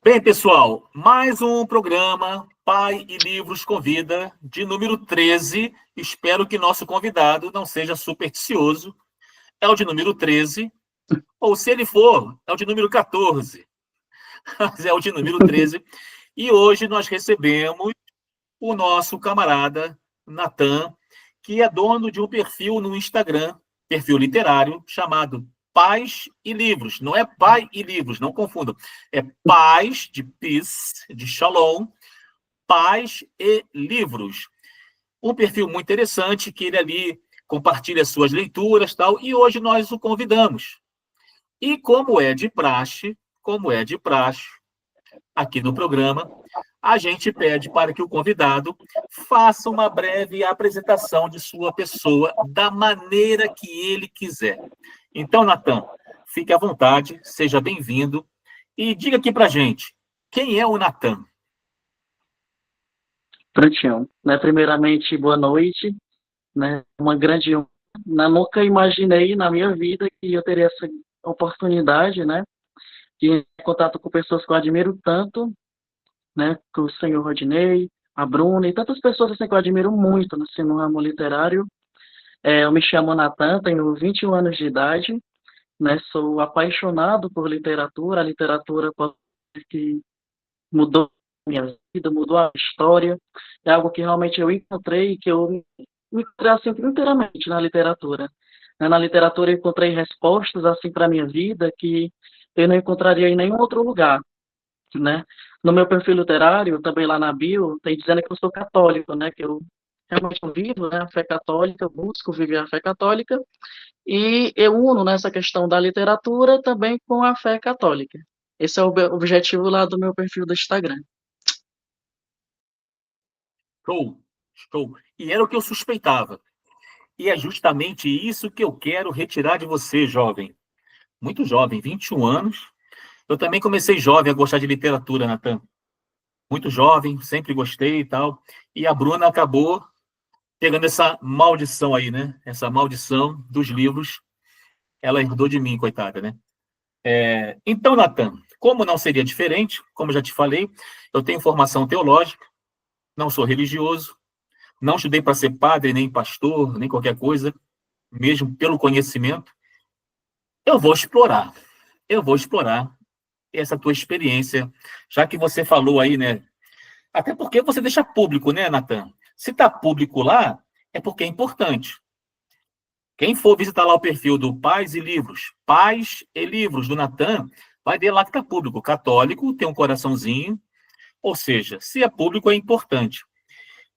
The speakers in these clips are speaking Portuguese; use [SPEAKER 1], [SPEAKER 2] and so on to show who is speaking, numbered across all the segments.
[SPEAKER 1] Bem, pessoal, mais um programa Pai e Livros Convida, de número 13. Espero que nosso convidado não seja supersticioso. É o de número 13, ou se ele for, é o de número 14. Mas é o de número 13. E hoje nós recebemos o nosso camarada Natan, que é dono de um perfil no Instagram, perfil literário, chamado Paz e Livros. Não é Pai e Livros, não confundam. É Paz, de Peace, de Shalom, Paz e Livros. Um perfil muito interessante, que ele ali compartilha suas leituras e tal, e hoje nós o convidamos. E como é de praxe, aqui no programa, a gente pede para que o convidado faça uma breve apresentação de sua pessoa da maneira que ele quiser. Então, Natan, fique à vontade, seja bem-vindo e diga aqui para a gente, quem é o Natan?
[SPEAKER 2] Prontinho. Primeiramente, boa noite. Uma grande honra. Nunca imaginei na minha vida que eu teria essa oportunidade, de contato com pessoas que eu admiro tanto, com o senhor Rodinei, a Bruna e tantas pessoas assim, que eu admiro muito assim, no ramo literário. Eu me chamo Natan, tenho 21 anos de idade, sou apaixonado por literatura, a literatura que mudou a minha vida, mudou a história. É algo que realmente eu encontrei, que eu me encontrei assim, inteiramente na literatura. Na literatura eu encontrei respostas assim para a minha vida que eu não encontraria em nenhum outro lugar. No meu perfil literário, também lá na bio, tem dizendo que eu sou católico, que eu realmente vivo, a fé católica, eu busco viver a fé católica, e eu uno nessa questão da literatura também com a fé católica. Esse é o objetivo lá do meu perfil do Instagram.
[SPEAKER 1] Show, show. E era o que eu suspeitava. E é justamente isso que eu quero retirar de você, jovem. Muito jovem, 21 anos. Eu também comecei jovem a gostar de literatura, Natan. Muito jovem, sempre gostei e tal. E a Bruna acabou pegando essa maldição aí, né? Essa maldição dos livros. Ela herdou de mim, coitada, né? Então, Natan, como não seria diferente, como já te falei, eu tenho formação teológica, não sou religioso, não estudei para ser padre, nem pastor, nem qualquer coisa, mesmo pelo conhecimento. Eu vou explorar, essa tua experiência, já que você falou aí, né? Até porque você deixa público, né, Natan? Se está público lá, é porque é importante. Quem for visitar lá o perfil do Paz e Livros, do Natan, vai ver lá que está público. Católico, tem um coraçãozinho, ou seja, se é público, é importante.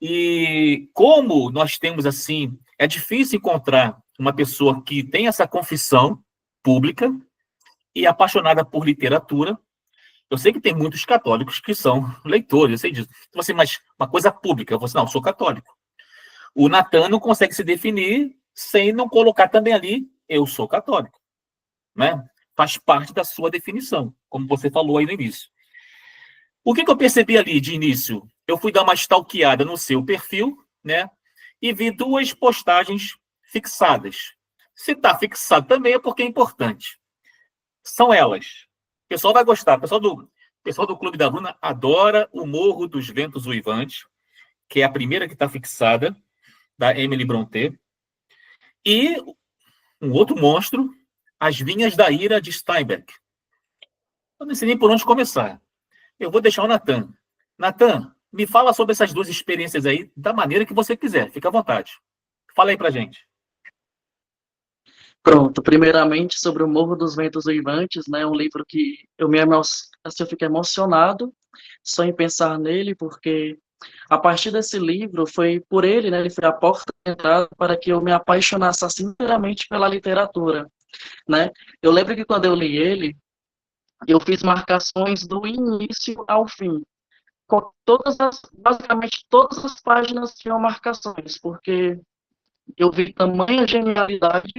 [SPEAKER 1] E como nós temos, assim, é difícil encontrar uma pessoa que tem essa confissão pública e apaixonada por literatura. Eu sei que tem muitos católicos que são leitores, eu sei disso. Mas uma coisa pública, você não, eu sou católico. O Natan não consegue se definir sem não colocar também ali, eu sou católico, né? Faz parte da sua definição, como você falou aí no início. O que eu percebi ali de início? Eu fui dar uma stalkeada no seu perfil, né? E vi duas postagens fixadas. Se está fixado também é porque é importante. São elas. O pessoal vai gostar. O pessoal do Clube da Bruna adora o Morro dos Ventos Uivantes, que é a primeira que está fixada, da Emily Brontë. E um outro monstro, As Vinhas da Ira, de Steinbeck. Eu não sei nem por onde começar. Eu vou deixar o Natan. Natan, me fala sobre essas duas experiências aí, da maneira que você quiser. Fica à vontade. Fala aí pra gente.
[SPEAKER 2] Pronto, primeiramente sobre o Morro dos Ventos Uivantes, um livro que eu fico emocionado só em pensar nele, porque a partir desse livro foi por ele, ele foi a porta de entrada para que eu me apaixonasse assim, sinceramente pela literatura, Eu lembro que quando eu li ele, eu fiz marcações do início ao fim. Basicamente todas as páginas tinham marcações, porque eu vi tamanha genialidade,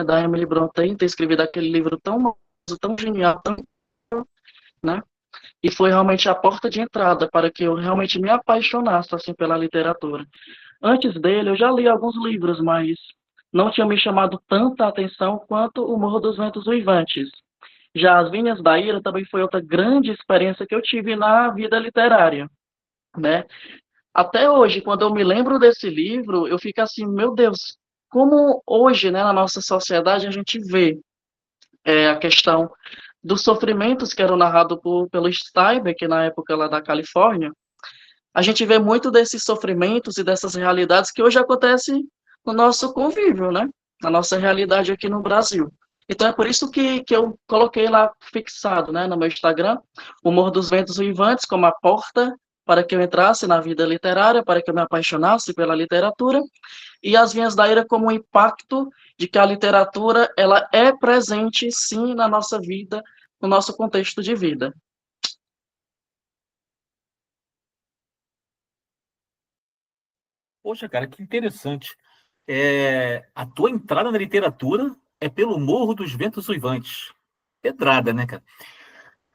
[SPEAKER 2] da Emily Brontë em ter escrevido aquele livro tão genial, né? E foi realmente a porta de entrada para que eu realmente me apaixonasse assim pela literatura. Antes dele, eu já li alguns livros, mas não tinha me chamado tanta atenção quanto O Morro dos Ventos Uivantes. Já As Vinhas da Ira também foi outra grande experiência que eu tive na vida literária, né? Até hoje, quando eu me lembro desse livro, eu fico assim, meu Deus, como hoje, né, na nossa sociedade, a gente vê a questão dos sofrimentos que eram narrados pelo Steinbeck, na época lá da Califórnia, a gente vê muito desses sofrimentos e dessas realidades que hoje acontecem no nosso convívio, né? Na nossa realidade aqui no Brasil. Então é por isso que eu coloquei lá fixado, né, no meu Instagram, o Morro dos Ventos Uivantes como a porta para que eu entrasse na vida literária, para que eu me apaixonasse pela literatura, e As Vinhas da Ira como um impacto de que a literatura ela é presente, sim, na nossa vida, no nosso contexto de vida.
[SPEAKER 1] Poxa, cara, que interessante. A tua entrada na literatura é pelo Morro dos Ventos Uivantes. Pedrada, né, cara?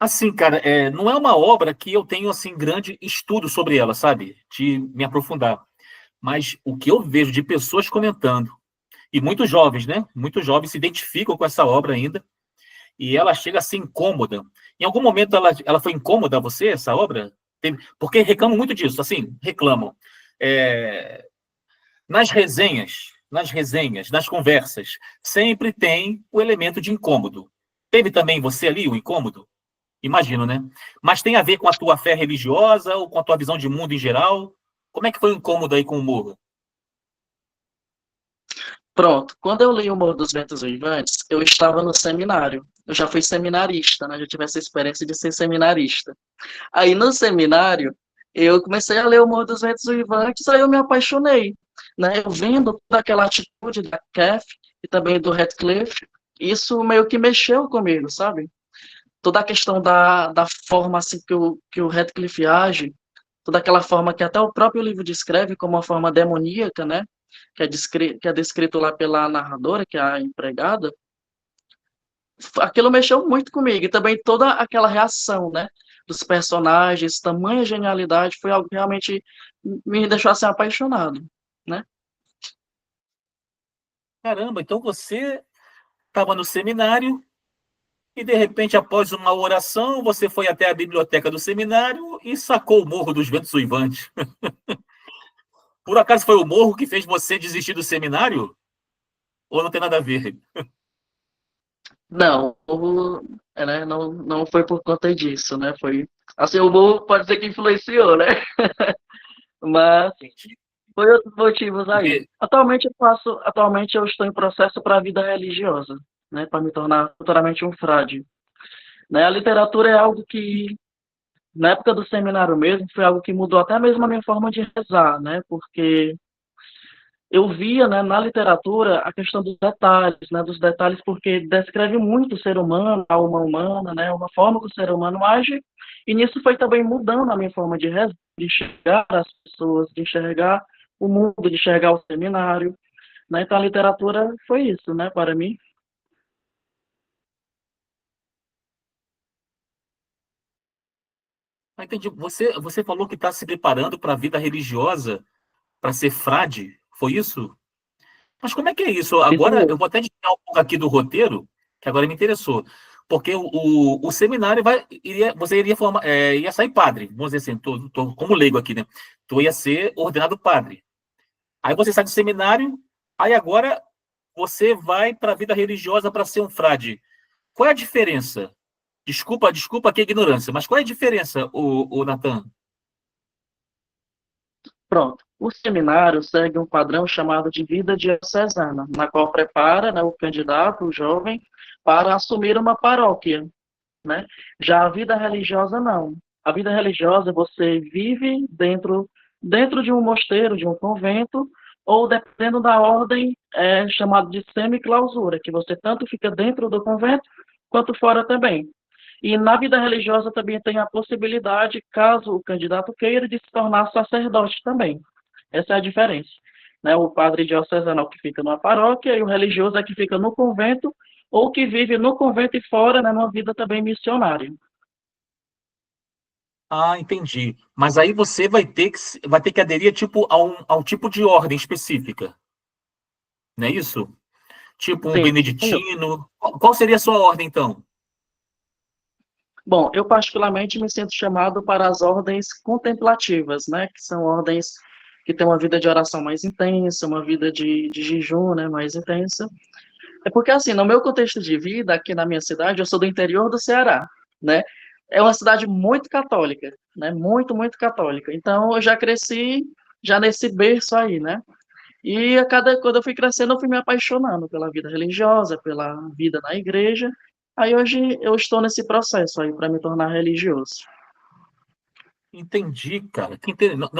[SPEAKER 1] Assim, cara, não é uma obra que eu tenho, assim, grande estudo sobre ela, sabe? De me aprofundar. Mas o que eu vejo de pessoas comentando, e muitos jovens, né? Muitos jovens se identificam com essa obra ainda, e ela chega a ser incômoda. Em algum momento ela foi incômoda a você, essa obra? Porque reclamam muito disso, assim, reclamam. É, nas resenhas, nas conversas, sempre tem o elemento de incômodo. Teve também você ali o incômodo? Imagino, né? Mas tem a ver com a tua fé religiosa ou com a tua visão de mundo em geral? Como é que foi o incômodo aí com o Morro?
[SPEAKER 2] Pronto, quando eu li O Morro dos Ventos Uivantes, eu estava no seminário. Eu já fui seminarista, né? Já tive essa experiência de ser seminarista. Aí no seminário, eu comecei a ler O Morro dos Ventos Uivantes, aí eu me apaixonei, né? Eu vendo toda aquela atitude da Kath e também do Radcliffe, isso meio que mexeu comigo, sabe? Toda a questão da forma assim que o Radcliffe age, toda aquela forma que até o próprio livro descreve como uma forma demoníaca, né? Que é descrito lá pela narradora, que é a empregada, aquilo mexeu muito comigo. E também toda aquela reação, né? Dos personagens, tamanha genialidade, foi algo que realmente me deixou assim apaixonado, né?
[SPEAKER 1] Caramba, então você estava no seminário e, de repente, após uma oração, você foi até a biblioteca do seminário e sacou o Morro dos Ventos Uivantes. Por acaso foi o Morro que fez você desistir do seminário? Ou não tem nada a ver?
[SPEAKER 2] Não, né, não foi por conta disso, né? Foi assim, o Morro pode ser que influenciou, né? Mas
[SPEAKER 1] Entendi.
[SPEAKER 2] foi outros motivos aí.
[SPEAKER 1] Porque,
[SPEAKER 2] Atualmente eu estou em processo para a vida religiosa, né? Para me tornar futuramente um frade. Né? A literatura é algo que na época do seminário mesmo, foi algo que mudou até mesmo a minha forma de rezar, né? Porque eu via, né, na literatura a questão dos detalhes, porque descreve muito o ser humano, a alma humana, né? Uma forma que o ser humano age, e nisso foi também mudando a minha forma de rezar, de enxergar as pessoas, de enxergar o mundo, de enxergar o seminário, né? Então a literatura foi isso, né, para mim.
[SPEAKER 1] entendi. Você falou que está se preparando para a vida religiosa, para ser frade, foi isso? Mas como é que é isso?
[SPEAKER 2] Isso
[SPEAKER 1] Agora, eu
[SPEAKER 2] mesmo.
[SPEAKER 1] vou até desviar um pouco aqui do roteiro, que agora me interessou. Porque o seminário você iria, ia sair padre, vamos dizer assim, tô como leigo aqui, né? Tu ia ser ordenado padre. Aí você sai do seminário, aí agora você vai para a vida religiosa para ser um frade. Qual é a diferença? Desculpa aqui a ignorância, mas qual é a diferença, o Natan?
[SPEAKER 2] Pronto. O seminário segue um padrão chamado de vida diocesana, na qual prepara, né, o candidato, o jovem, para assumir uma paróquia, né? Já a vida religiosa não. A vida religiosa você vive dentro de um mosteiro, de um convento, ou dependendo da ordem, é chamado de semiclausura, que você tanto fica dentro do convento quanto fora também. E na vida religiosa também tem a possibilidade, caso o candidato queira, de se tornar sacerdote também. Essa é a diferença. Né? O padre diocesano é o que fica numa paróquia e o religioso é que fica no convento ou que vive no convento e fora, né, numa vida também missionária.
[SPEAKER 1] Ah, entendi. Mas aí você vai ter que aderir tipo a um tipo de ordem específica, não é isso? Tipo um
[SPEAKER 2] Sim, senhor.
[SPEAKER 1] beneditino. Qual seria a sua ordem, então?
[SPEAKER 2] Bom, eu particularmente me sinto chamado para as ordens contemplativas, né, que são ordens que têm uma vida de oração mais intensa, uma vida de jejum, né, mais intensa. É porque, assim, no meu contexto de vida, aqui na minha cidade, eu sou do interior do Ceará, né, é uma cidade muito católica, né, muito, muito católica. Então, eu já cresci já nesse berço aí, né, e quando eu fui crescendo, eu fui me apaixonando pela vida religiosa, pela vida na igreja. Aí hoje eu estou nesse processo aí para me tornar religioso.
[SPEAKER 1] Entendi, cara.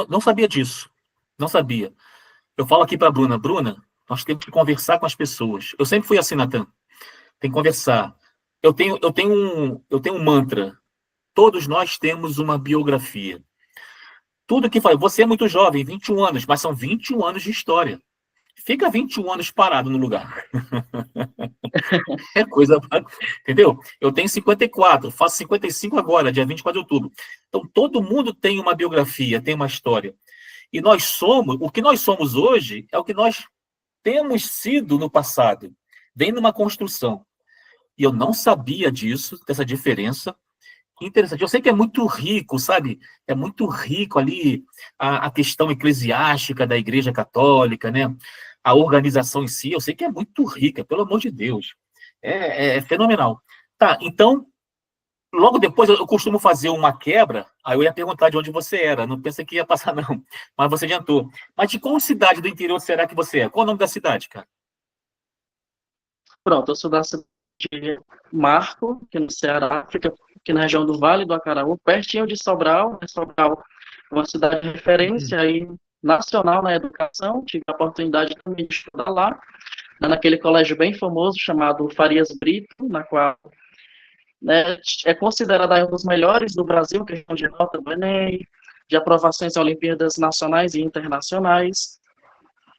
[SPEAKER 1] Não sabia disso. Não sabia. Eu falo aqui para a Bruna, Bruna, nós temos que conversar com as pessoas. Eu sempre fui assim, Natan. Tem que conversar. Eu tenho um mantra. Todos nós temos uma biografia. Tudo que faz. Você é muito jovem, 21 anos, mas são 21 anos de história. Fica 21 anos parado no lugar. É coisa. Entendeu? Eu tenho 54, faço 55 agora, dia 24 de outubro. Então, todo mundo tem uma biografia, tem uma história. E nós somos, o que nós somos hoje é o que nós temos sido no passado. Vem numa construção. E eu não sabia disso, dessa diferença. Que interessante. Eu sei que é muito rico, sabe? É muito rico ali a questão eclesiástica da Igreja Católica, né? A organização em si, eu sei que é muito rica, pelo amor de Deus. É fenomenal. Tá, então, logo depois eu costumo fazer uma quebra, aí eu ia perguntar de onde você era, não pensei que ia passar não, mas você adiantou. Mas de qual cidade do interior será que você é? Qual o nome da cidade, cara?
[SPEAKER 2] Pronto, eu sou da cidade de Marco, aqui no Ceará, fica aqui na região do Vale do Acaraú, pertinho de Sobral, né? Sobral é uma cidade de referência aí nacional na educação, tive a oportunidade também de estudar lá, né, naquele colégio bem famoso chamado Farias Brito, na qual, né, é considerada um dos melhores do Brasil, questão de nota do Enem, de aprovações em Olimpíadas nacionais e internacionais,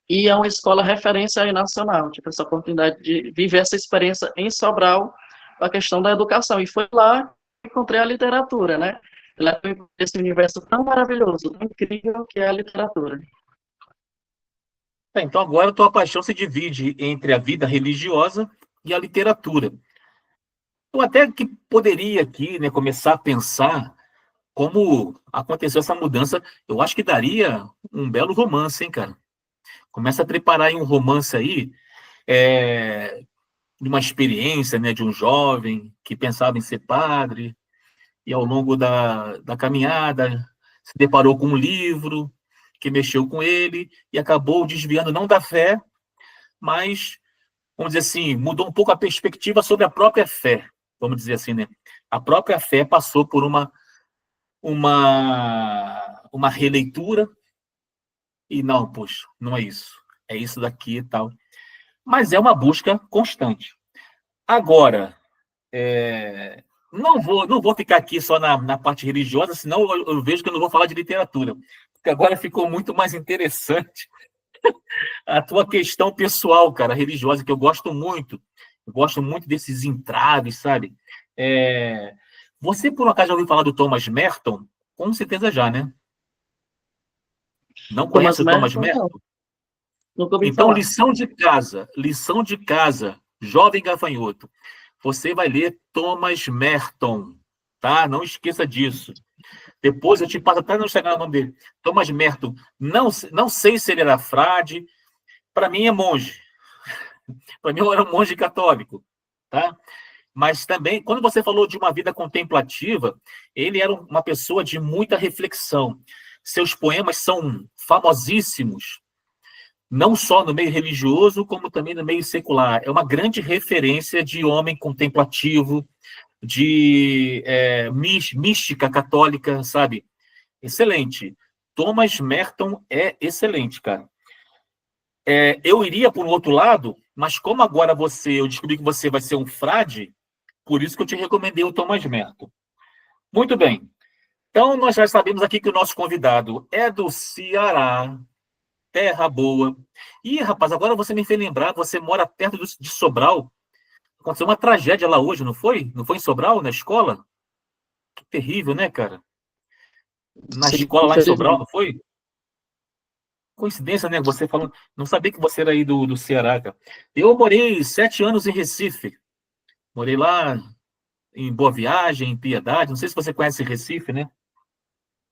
[SPEAKER 2] e é uma escola referência aí nacional. Tive essa oportunidade de viver essa experiência em Sobral, a questão da educação, e foi lá que encontrei a literatura, né? Lá que eu encontrei esse universo tão maravilhoso, tão incrível que é a literatura.
[SPEAKER 1] Então agora a tua paixão se divide entre a vida religiosa e a literatura. Eu até que poderia aqui, né, começar a pensar como aconteceu essa mudança. Eu acho que daria um belo romance, hein, cara? Começa a preparar aí um romance aí, de uma experiência, né, de um jovem que pensava em ser padre, e ao longo da caminhada se deparou com um livro que mexeu com ele e acabou desviando não da fé, mas, vamos dizer assim, mudou um pouco a perspectiva sobre a própria fé, vamos dizer assim, né? A própria fé passou por uma releitura e não, poxa, não é isso. É isso daqui e tal. Mas é uma busca constante. Agora, não vou ficar aqui só na parte religiosa, senão eu vejo que eu não vou falar de literatura. Porque agora ficou muito mais interessante a tua questão pessoal, cara, religiosa, que eu gosto muito. Eu gosto muito desses entraves, sabe? É, Você, por um acaso, já ouviu falar do Thomas Merton? Com certeza já, né? Não
[SPEAKER 2] Thomas
[SPEAKER 1] conhece o Thomas
[SPEAKER 2] Merton, não,
[SPEAKER 1] Merton?
[SPEAKER 2] nunca ouvi
[SPEAKER 1] Então,
[SPEAKER 2] falar.
[SPEAKER 1] lição de casa, jovem gafanhoto. Você vai ler Thomas Merton, tá? Não esqueça disso. Depois eu te passo até no Instagram o nome dele. Thomas Merton. Não sei se ele era frade. Para mim é monge. Para mim eu era um monge católico, tá? Mas também, quando você falou de uma vida contemplativa, ele era uma pessoa de muita reflexão. Seus poemas são famosíssimos, não só no meio religioso, como também no meio secular. É uma grande referência de homem contemplativo, de mística católica, sabe? Excelente. Thomas Merton é excelente, cara. Eu iria por um outro lado, mas como agora eu descobri que você vai ser um frade, por isso que eu te recomendei o Thomas Merton. Muito bem. Então, nós já sabemos aqui que o nosso convidado é do Ceará, terra boa. Ih, rapaz, agora você me fez lembrar, você mora perto de Sobral. Aconteceu uma tragédia lá hoje, não foi? Não foi em Sobral, na escola? Que terrível, né, cara? Na
[SPEAKER 2] Sim,
[SPEAKER 1] escola lá em Sobral,
[SPEAKER 2] infelizmente.
[SPEAKER 1] não foi? Coincidência, né? Você falando. Não sabia que você era aí do Ceará, cara. Eu morei 7 anos em Recife. Morei lá em Boa Viagem, em Piedade. Não sei se você conhece Recife, né?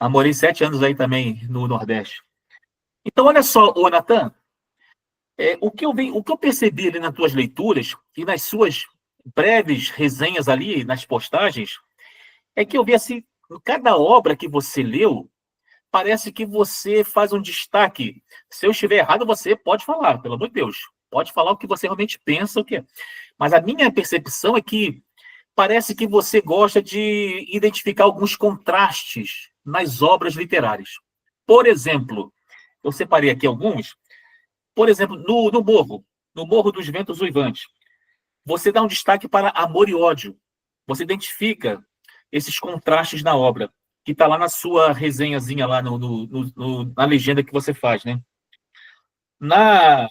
[SPEAKER 1] Eu morei 7 anos aí também no Nordeste. Então, olha só, ô Natan, o que eu percebi ali nas tuas leituras e nas suas breves resenhas ali, nas postagens, é que eu vi assim, em cada obra que você leu, parece que você faz um destaque. Se eu estiver errado, você pode falar, pelo amor de Deus. Pode falar o que você realmente pensa, o que é. Mas a minha percepção é que parece que você gosta de identificar alguns contrastes nas obras literárias. Por exemplo, eu separei aqui alguns. Por exemplo, no Morro dos Ventos Uivantes, você dá um destaque para amor e ódio. Você identifica esses contrastes na obra, que está lá na sua resenhazinha, lá na legenda que você faz, né? Na,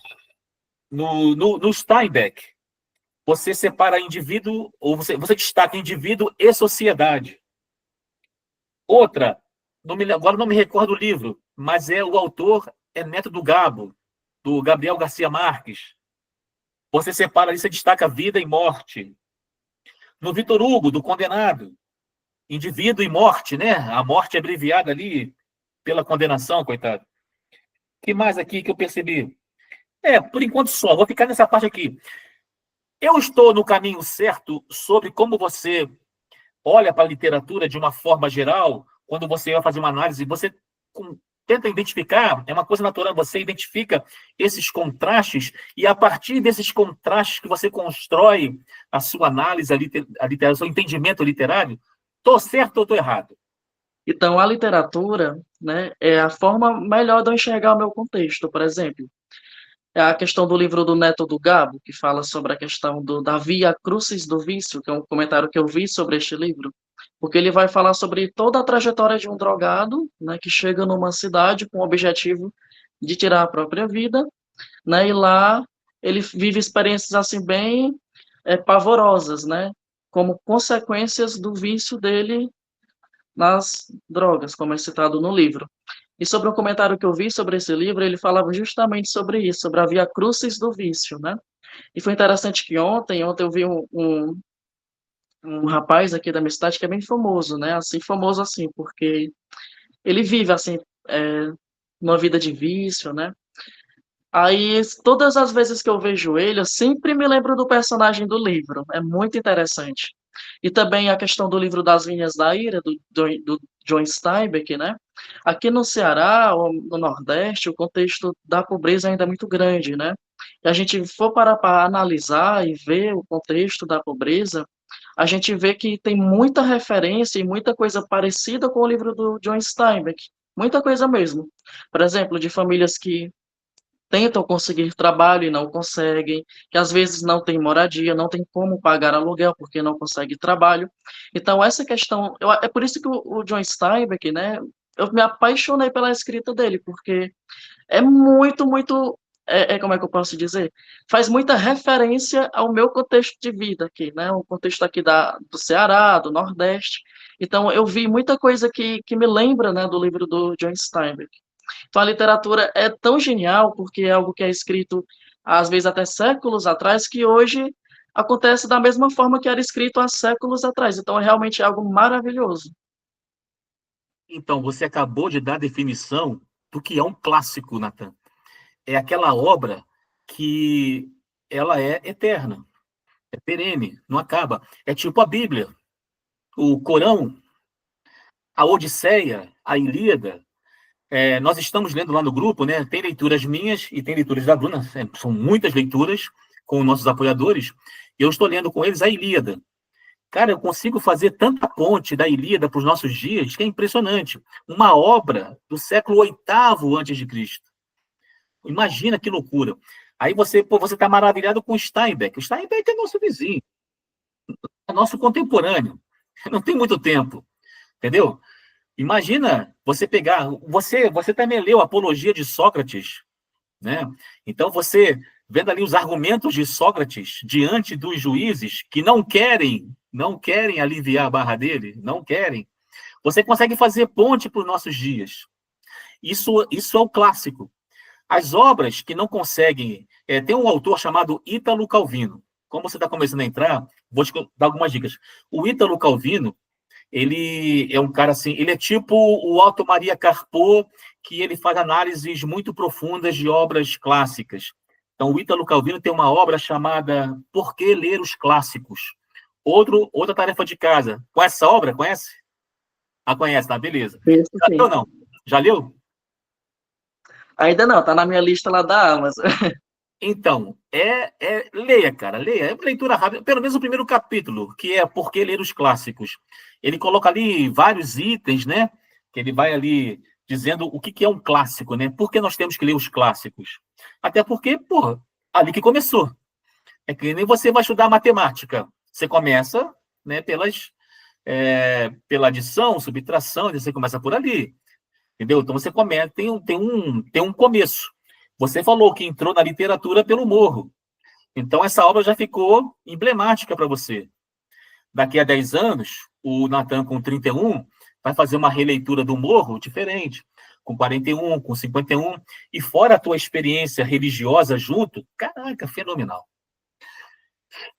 [SPEAKER 1] no Steinbeck, você separa indivíduo, ou você destaca indivíduo e sociedade. Outra, agora não me recordo o livro, mas o autor é neto do Gabo, do Gabriel Garcia Marques. Você separa ali, você destaca vida e morte. No Vitor Hugo, do Condenado, indivíduo e morte, né? A morte é abreviada ali pela condenação, coitado. O que mais aqui que eu percebi? Por enquanto só, vou ficar nessa parte aqui. Eu estou no caminho certo sobre como você olha para a literatura de uma forma geral, quando você vai fazer uma análise, você tenta identificar, é uma coisa natural, você identifica esses contrastes e a partir desses contrastes que você constrói a sua análise, o seu entendimento literário. Estou certo ou estou errado?
[SPEAKER 2] Então, a literatura, né, é a forma melhor de eu enxergar o meu contexto. Por exemplo, é a questão do livro do Neto do Gabo, que fala sobre a questão da Via Crucis do Vício, que é um comentário que eu vi sobre este livro, porque ele vai falar sobre toda a trajetória de um drogado, né, que chega numa cidade com o objetivo de tirar a própria vida, né, e lá ele vive experiências assim bem pavorosas, né, como consequências do vício dele nas drogas, como é citado no livro. E sobre um comentário que eu vi sobre esse livro, ele falava justamente sobre isso, sobre a via crucis do vício, né? E foi interessante que ontem eu vi um rapaz aqui da minha cidade que é bem famoso, né? Assim, famoso assim, porque ele vive, assim, uma vida de vício, né? Aí, todas as vezes que eu vejo ele, eu sempre me lembro do personagem do livro. É muito interessante. E também a questão do livro das Vinhas da Ira, do John Steinbeck, né? Aqui no Ceará, ou no Nordeste, o contexto da pobreza ainda é muito grande, né? E a gente for para analisar e ver o contexto da pobreza, a gente vê que tem muita referência e muita coisa parecida com o livro do John Steinbeck. Muita coisa mesmo. Por exemplo, de famílias que tentam conseguir trabalho e não conseguem, que às vezes não tem moradia, não tem como pagar aluguel porque não consegue trabalho. Então, essa questão, é por isso que o John Steinbeck, né, eu me apaixonei pela escrita dele, porque é muito, como é que eu posso dizer? Faz muita referência ao meu contexto de vida aqui, né, o contexto aqui do Ceará, do Nordeste. Então, eu vi muita coisa que me lembra, né, do livro do John Steinbeck. Então, a literatura é tão genial porque é algo que é escrito, às vezes, até séculos atrás, que hoje acontece da mesma forma que era escrito há séculos atrás. Então, é realmente algo maravilhoso.
[SPEAKER 1] Então, você acabou de dar a definição do que é um clássico, Natan. É aquela obra que ela é eterna, é perene, não acaba. É tipo a Bíblia, o Corão, a Odisseia, a Ilíada. Nós estamos lendo lá no grupo, né? Tem leituras minhas e tem leituras da Bruna, são muitas leituras com nossos apoiadores. Eu estou lendo com eles a Ilíada. Cara, eu consigo fazer tanta ponte da Ilíada para os nossos dias que é impressionante. Uma obra do século VIII antes de Cristo. Imagina que loucura. Aí você está maravilhado com o Steinbeck. O Steinbeck é nosso vizinho, é nosso contemporâneo. Não tem muito tempo, entendeu? Imagina você pegar. Você também leu a Apologia de Sócrates, né? Então você vendo ali os argumentos de Sócrates diante dos juízes que não querem aliviar a barra dele, não querem. Você consegue fazer ponte para os nossos dias. Isso é o clássico. As obras que não conseguem... tem um autor chamado Ítalo Calvino. como você está começando a entrar, vou te dar algumas dicas. O Ítalo Calvino, ele é um cara assim, ele é tipo o Otto Maria Carpo, que ele faz análises muito profundas de obras clássicas. Então, o Ítalo Calvino tem uma obra chamada Por que Ler os Clássicos? Outra tarefa de casa. Conhece essa obra? Conhece? Ah, conhece, tá? Beleza.
[SPEAKER 2] Isso
[SPEAKER 1] Já leu
[SPEAKER 2] sim.
[SPEAKER 1] ou não? Já leu?
[SPEAKER 2] Ainda não, tá na minha lista lá da Amazon.
[SPEAKER 1] Então, leia, cara, leia. É uma leitura rápida, pelo menos o primeiro capítulo, que é Por que Ler os Clássicos. Ele coloca ali vários itens, né? Que ele vai ali dizendo o que é um clássico, né? Por que nós temos que ler os clássicos? Até porque, porra, ali que começou. É que nem você vai estudar matemática. Você começa, né, pela adição, subtração, você começa por ali. Entendeu? Então você começa, tem um começo. Você falou que entrou na literatura pelo Morro. Então essa obra já ficou emblemática para você. Daqui a 10 anos, o Natan com 31 vai fazer uma releitura do Morro diferente, com 41, com 51, e fora a tua experiência religiosa junto, caraca, fenomenal.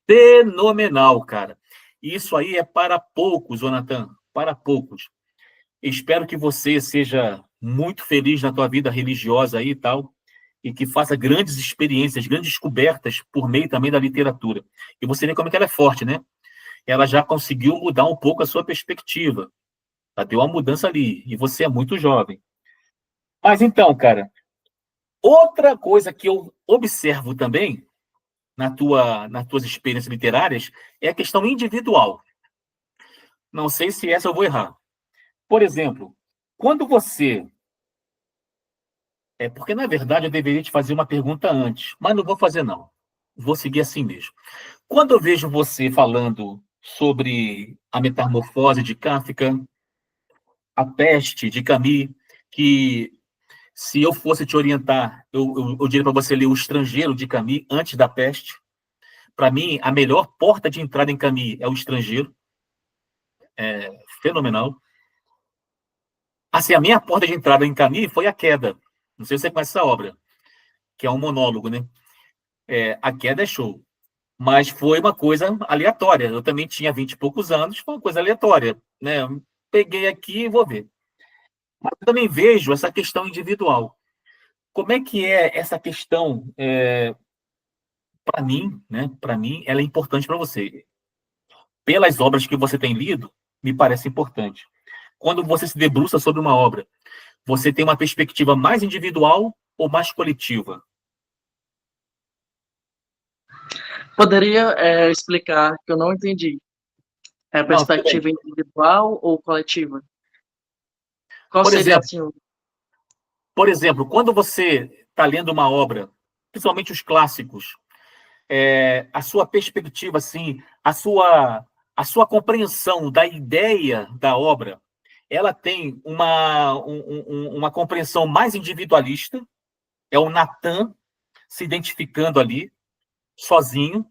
[SPEAKER 1] Fenomenal, cara. Isso aí é para poucos, Natan, para poucos. Espero que você seja muito feliz na tua vida religiosa aí e tal, e que faça grandes experiências, grandes descobertas por meio também da literatura. E você vê como é que ela é forte, né? Ela já conseguiu mudar um pouco a sua perspectiva. Ela deu uma mudança ali, e você é muito jovem. Mas então, cara, outra coisa que eu observo também nas tuas experiências literárias é a questão individual. Não sei se essa eu vou errar. Por exemplo, quando você porque, na verdade, eu deveria te fazer uma pergunta antes, mas não vou fazer, não. Vou seguir assim mesmo. Quando eu vejo você falando sobre a metamorfose de Kafka, a peste de Camus, que se eu fosse te orientar, eu diria para você ler O Estrangeiro de Camus antes da peste. Para mim, a melhor porta de entrada em Camus é O Estrangeiro. É fenomenal. Assim, a minha porta de entrada em Camus foi A Queda. Não sei se você conhece essa obra, que é um monólogo, né? A Queda é show. Mas foi uma coisa aleatória. Eu também tinha 20 e poucos anos, foi uma coisa aleatória, né? Peguei aqui e vou ver. Mas eu também vejo essa questão individual. Como é que é essa questão, para mim, né? Para mim, ela é importante para você. Pelas obras que você tem lido, me parece importante. Quando você se debruça sobre uma obra, você tem uma perspectiva mais individual ou mais coletiva?
[SPEAKER 2] Poderia explicar que eu não entendi. É
[SPEAKER 1] Não, tudo bem.
[SPEAKER 2] perspectiva individual ou coletiva? Qual
[SPEAKER 1] Por
[SPEAKER 2] seria
[SPEAKER 1] exemplo,
[SPEAKER 2] assim?
[SPEAKER 1] quando você está lendo uma obra, principalmente os clássicos, a sua perspectiva, assim, a sua compreensão da ideia da obra, ela tem uma compreensão mais individualista, é o Natan se identificando ali, sozinho,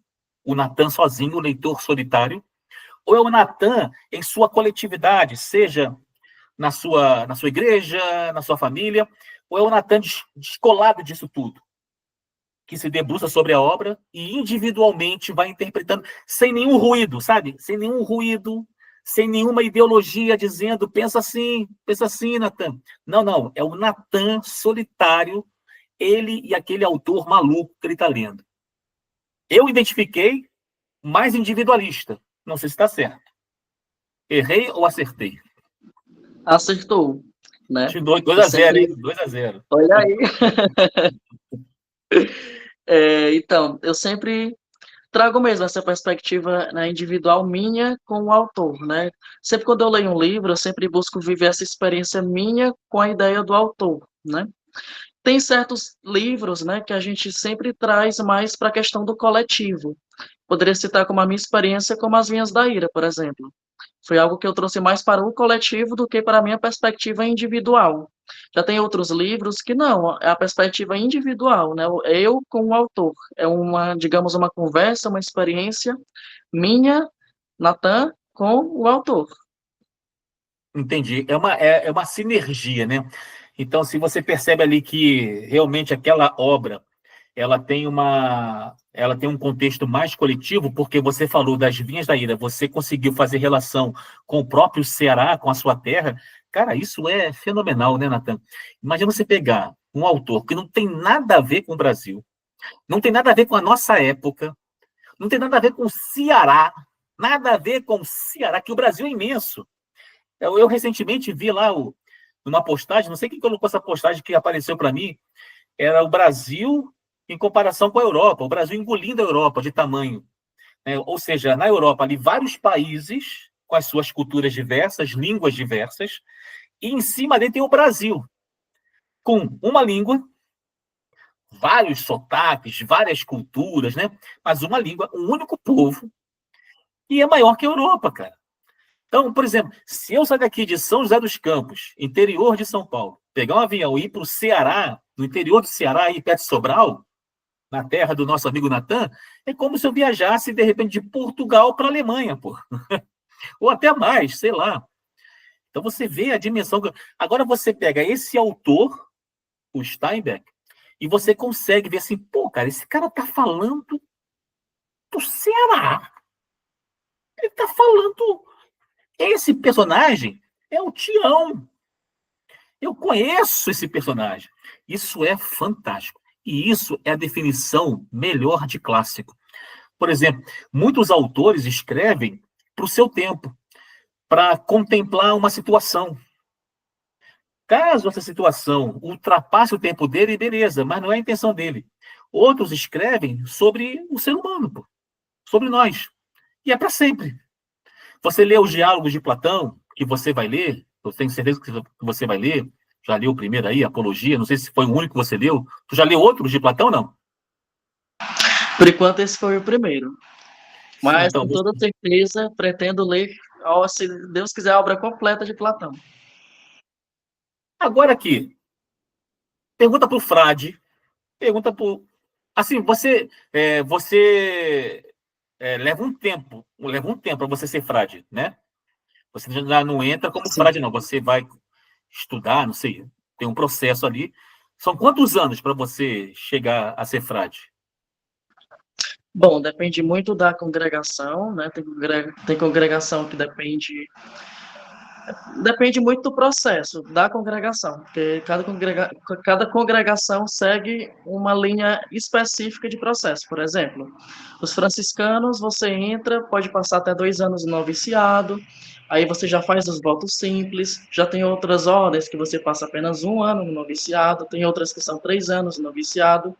[SPEAKER 1] o Natan sozinho, o leitor solitário, ou é o Natan em sua coletividade, seja na sua igreja, na sua família, ou é o Natan descolado disso tudo, que se debruça sobre a obra e individualmente vai interpretando sem nenhum ruído, sabe? Sem nenhum ruído, sem nenhuma ideologia dizendo pensa assim, Natan. Não, não, é o Natan solitário, ele e aquele autor maluco que ele está lendo. Eu identifiquei mais individualista. Não sei se está certo. Errei ou acertei?
[SPEAKER 2] Acertou, né?
[SPEAKER 1] 2
[SPEAKER 2] Eu
[SPEAKER 1] a 0, hein?
[SPEAKER 2] sempre,
[SPEAKER 1] 2 a 0.
[SPEAKER 2] olha aí. Então, eu sempre trago mesmo essa perspectiva, né, individual minha com o autor, né? Sempre quando eu leio um livro, eu sempre busco viver essa experiência minha com a ideia do autor, né? Tem certos livros, né, que a gente sempre traz mais para a questão do coletivo. Poderia citar como a minha experiência, como As Vinhas da Ira, por exemplo. Foi algo que eu trouxe mais para o coletivo do que para a minha perspectiva individual. Já tem outros livros que não, é a perspectiva individual, né? Eu com o autor. É uma, digamos, uma conversa, uma experiência minha, Natan, com o autor.
[SPEAKER 1] Entendi. É uma sinergia, né? Então, se você percebe ali que realmente aquela obra ela tem um contexto mais coletivo, porque você falou das Vinhas da Ira, você conseguiu fazer relação com o próprio Ceará, com a sua terra. Cara, isso é fenomenal, né, Natan? Imagina você pegar um autor que não tem nada a ver com o Brasil, não tem nada a ver com a nossa época, não tem nada a ver com o Ceará, nada a ver com o Ceará, que o Brasil é imenso. Eu recentemente vi lá numa postagem, não sei quem colocou essa postagem que apareceu para mim, era o Brasil em comparação com a Europa, o Brasil engolindo a Europa de tamanho, né? Ou seja, na Europa, ali, vários países com as suas culturas diversas, línguas diversas, e em cima dele tem o Brasil, com uma língua, vários sotaques, várias culturas, né? Mas uma língua, um único povo, e é maior que a Europa, cara. Então, por exemplo, se eu sair daqui de São José dos Campos, interior de São Paulo, pegar um avião e ir para o Ceará, no interior do Ceará, aí perto de Sobral, na terra do nosso amigo Natan, é como se eu viajasse, de repente, de Portugal para a Alemanha, pô. Ou até mais, sei lá. Então você vê a dimensão. Agora você pega esse autor, o Steinbeck, e você consegue ver assim, pô, cara, esse cara tá falando do Ceará. Ele tá falando. Esse personagem é o Tião. Eu conheço esse personagem. Isso é fantástico. E isso é a definição melhor de clássico. Por exemplo, muitos autores escrevem para o seu tempo, para contemplar uma situação. Caso essa situação ultrapasse o tempo dele, beleza, mas não é a intenção dele. Outros escrevem sobre o ser humano, pô, sobre nós. E é para sempre. Você lê os diálogos de Platão, que você vai ler, eu tenho certeza que você vai ler, já leu o primeiro aí, Apologia, não sei se foi o único que você leu. Tu já leu outros de Platão, não?
[SPEAKER 2] Por enquanto, esse foi o primeiro. Mas,
[SPEAKER 1] Então,
[SPEAKER 2] com toda certeza, pretendo ler, se Deus quiser, a obra completa de Platão.
[SPEAKER 1] agora aqui, pergunta para o Frade, pergunta para o... Assim, leva um tempo para você ser frade, né? Você já não entra como
[SPEAKER 2] Sim.
[SPEAKER 1] frade, não. Você vai estudar, não sei, tem um processo ali. São quantos anos para você chegar a ser frade?
[SPEAKER 2] Bom, depende muito da congregação, né? Tem congregação que depende muito do processo da congregação, porque cada congregação segue uma linha específica de processo. Por exemplo, os franciscanos, você entra, pode passar até 2 anos no noviciado, aí você já faz os votos simples, já tem outras ordens que você passa apenas 1 ano no noviciado, tem outras que são 3 anos no noviciado,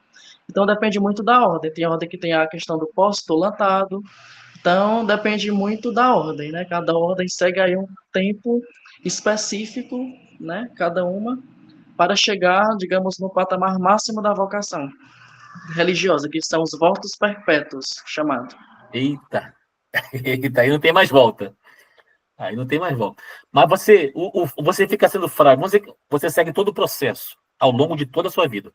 [SPEAKER 2] então depende muito da ordem. Tem ordem que tem a questão do postulantado, então, depende muito da ordem, né? Cada ordem segue aí um tempo específico, né? Cada uma, para chegar, digamos, no patamar máximo da vocação religiosa, que são os votos perpétuos, chamado.
[SPEAKER 1] Eita, eita, aí não tem mais volta. Aí não tem mais volta. Mas você fica sendo frade, vamos dizer que você segue todo o processo ao longo de toda a sua vida.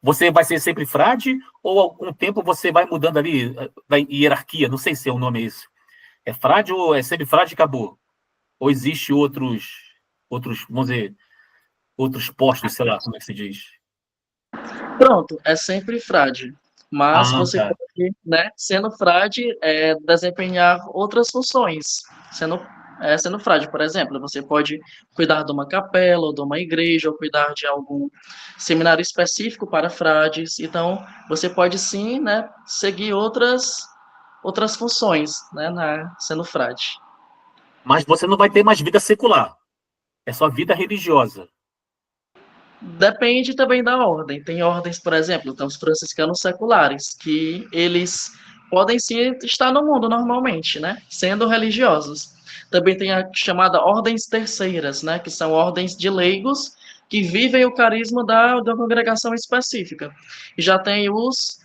[SPEAKER 1] Você vai ser sempre frade ou algum tempo você vai mudando ali da hierarquia? Não sei se é o nome esse. É frade ou é sempre frade e acabou? Ou existe vamos dizer, outros postos, sei lá, como é que se diz?
[SPEAKER 2] Pronto, é sempre frade. Mas
[SPEAKER 1] Ah,
[SPEAKER 2] você
[SPEAKER 1] tá.
[SPEAKER 2] pode, né, sendo frade, desempenhar outras funções. Sendo frade, por exemplo, você pode cuidar de uma capela, ou de uma igreja, ou cuidar de algum seminário específico para frades. Então, você pode sim, né, seguir outras funções, né, sendo frade.
[SPEAKER 1] Mas você não vai ter mais vida secular. É só vida religiosa.
[SPEAKER 2] Depende também da ordem. Tem ordens, por exemplo, então os franciscanos seculares, que eles podem sim estar no mundo normalmente, né? Sendo religiosos. Também tem a chamada ordens terceiras, né? Que são ordens de leigos que vivem o carisma da congregação específica. E já tem os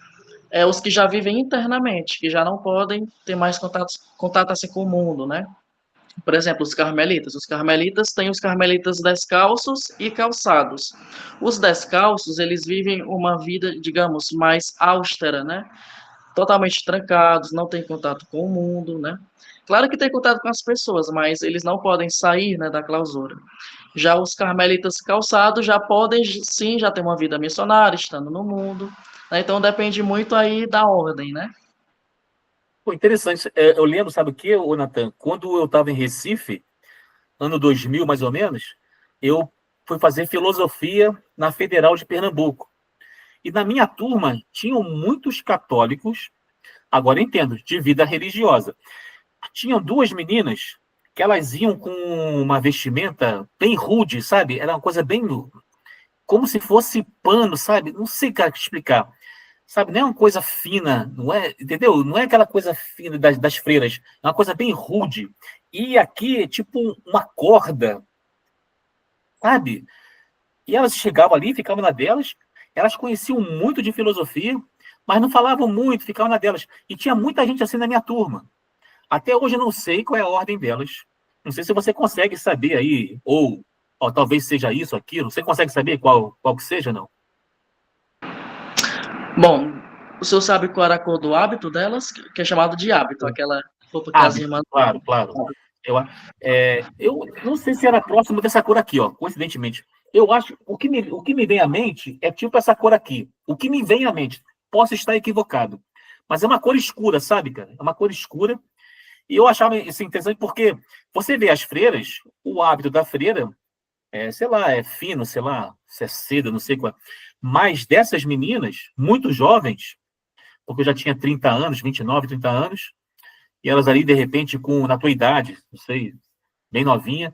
[SPEAKER 2] que já vivem internamente, que já não podem ter mais contato assim com o mundo, né? Por exemplo, os carmelitas. Os carmelitas têm os carmelitas descalços e calçados. Os descalços, eles vivem uma vida, digamos, mais austera, né? Totalmente trancados, não têm contato com o mundo, né? Claro que tem contato com as pessoas, mas eles não podem sair, né, da clausura. Já os carmelitas calçados já podem, sim, já ter uma vida missionária, estando no mundo, né? Então depende muito aí da ordem, né?
[SPEAKER 1] Pô, interessante. Eu lembro, sabe o quê, ô Natan? Quando eu estava em Recife, ano 2000 mais ou menos, eu fui fazer filosofia na Federal de Pernambuco. E na minha turma tinham muitos católicos, agora eu entendo, de vida religiosa. Tinham duas meninas que elas iam com uma vestimenta bem rude, sabe? Era uma coisa bem como se fosse pano, sabe? Não sei, cara, explicar. Sabe, não é uma coisa fina, não é, entendeu? Não é aquela coisa fina das freiras, é uma coisa bem rude. E aqui é tipo uma corda, sabe? E elas chegavam ali, ficavam na delas, elas conheciam muito de filosofia, mas não falavam muito, ficavam na delas. E tinha muita gente assim na minha turma. Até hoje eu não sei qual é a ordem delas. Não sei se você consegue saber aí, ou talvez seja isso, aquilo. Você consegue saber qual que seja, não?
[SPEAKER 2] Bom, o senhor sabe qual era a cor do hábito delas? Que é chamado de hábito, aquela roupa que as
[SPEAKER 1] Hábito,
[SPEAKER 2] irmãs.
[SPEAKER 1] claro, claro. Eu não sei se era próximo dessa cor aqui, ó, coincidentemente. Eu acho, o que me vem à mente é tipo essa cor aqui. O que me vem à mente, posso estar equivocado, mas é uma cor escura, sabe, cara? É uma cor escura. E eu achava isso interessante porque você vê as freiras, o hábito da freira sei lá, é fino, sei lá, se é seda, não sei qual. Mas dessas meninas, muito jovens, porque eu já tinha 30 anos, 29, 30 anos, e elas ali, de repente, na tua idade, não sei, bem novinha,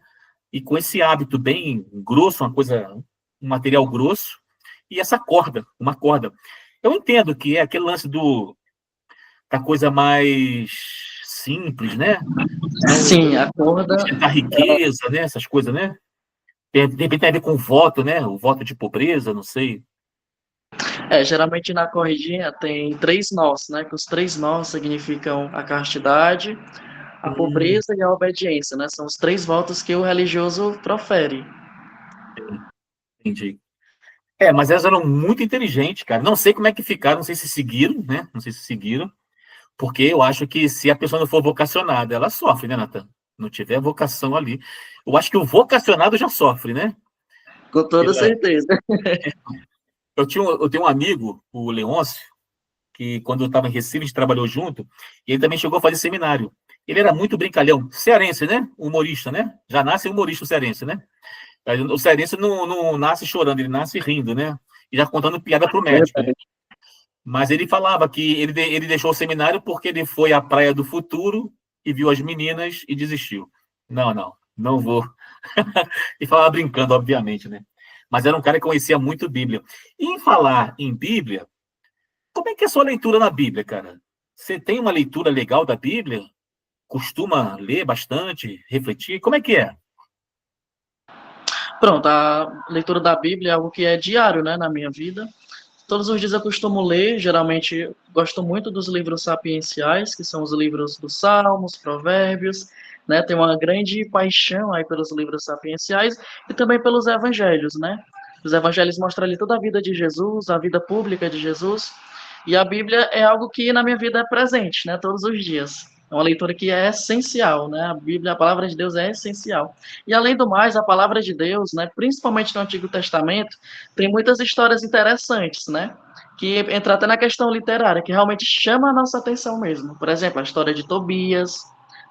[SPEAKER 1] e com esse hábito bem grosso, um material grosso, e essa corda, uma corda. Eu entendo que é aquele lance da coisa mais simples, né? Não
[SPEAKER 2] Sim, a corda.
[SPEAKER 1] ostentar riqueza, né? Essas coisas, né? De repente tem a ver com o voto, né? O voto de pobreza, não sei.
[SPEAKER 2] Geralmente na corridinha tem três nós, né? Que os três nós significam a castidade, a
[SPEAKER 1] Hum,
[SPEAKER 2] pobreza e a obediência, né? São os três votos que o religioso profere.
[SPEAKER 1] entendi. Mas elas eram muito inteligentes, cara. Não sei como é que ficaram, não sei se seguiram, né? Não sei se seguiram, porque eu acho que se a pessoa não for vocacionada, ela sofre, né, Nathan? Não tiver vocação ali. Eu acho que o vocacionado já sofre, né?
[SPEAKER 2] Com toda
[SPEAKER 1] Pela...
[SPEAKER 2] certeza.
[SPEAKER 1] Eu tenho um amigo, o Leôncio, que quando eu estava em Recife, a gente trabalhou junto, e ele também chegou a fazer seminário. Ele era muito brincalhão, cearense, né? Humorista, né? Já nasce humorista o cearense, né? O cearense não nasce chorando, ele nasce rindo, né? E já contando piada pro médico, né?
[SPEAKER 2] Verdade.
[SPEAKER 1] Mas ele falava que ele deixou o seminário porque ele foi à Praia do Futuro e viu as meninas e desistiu. Não, não, não vou. E falava brincando, obviamente, né? Mas era um cara que conhecia muito Bíblia. E em falar em Bíblia, como é que é a sua leitura na Bíblia, cara? Você tem uma leitura legal da Bíblia? Costuma ler bastante, refletir? Como é que é?
[SPEAKER 2] Pronto, a leitura da Bíblia é algo que é diário, né, na minha vida. Todos os dias eu costumo ler, geralmente gosto muito dos livros sapienciais, que são os livros dos Salmos, Provérbios, né? Tenho uma grande paixão aí pelos livros sapienciais e também pelos evangelhos, né? Os evangelhos mostram ali toda a vida de Jesus, a vida pública de Jesus, e a Bíblia é algo que na minha vida é presente, né? Todos os dias. É uma leitura que é essencial, né? A Bíblia, a palavra de Deus é essencial. E além do mais, a palavra de Deus, né, principalmente no Antigo Testamento, tem muitas histórias interessantes, né? Que entra até na questão literária, que realmente chama a nossa atenção mesmo. Por exemplo, a história de Tobias,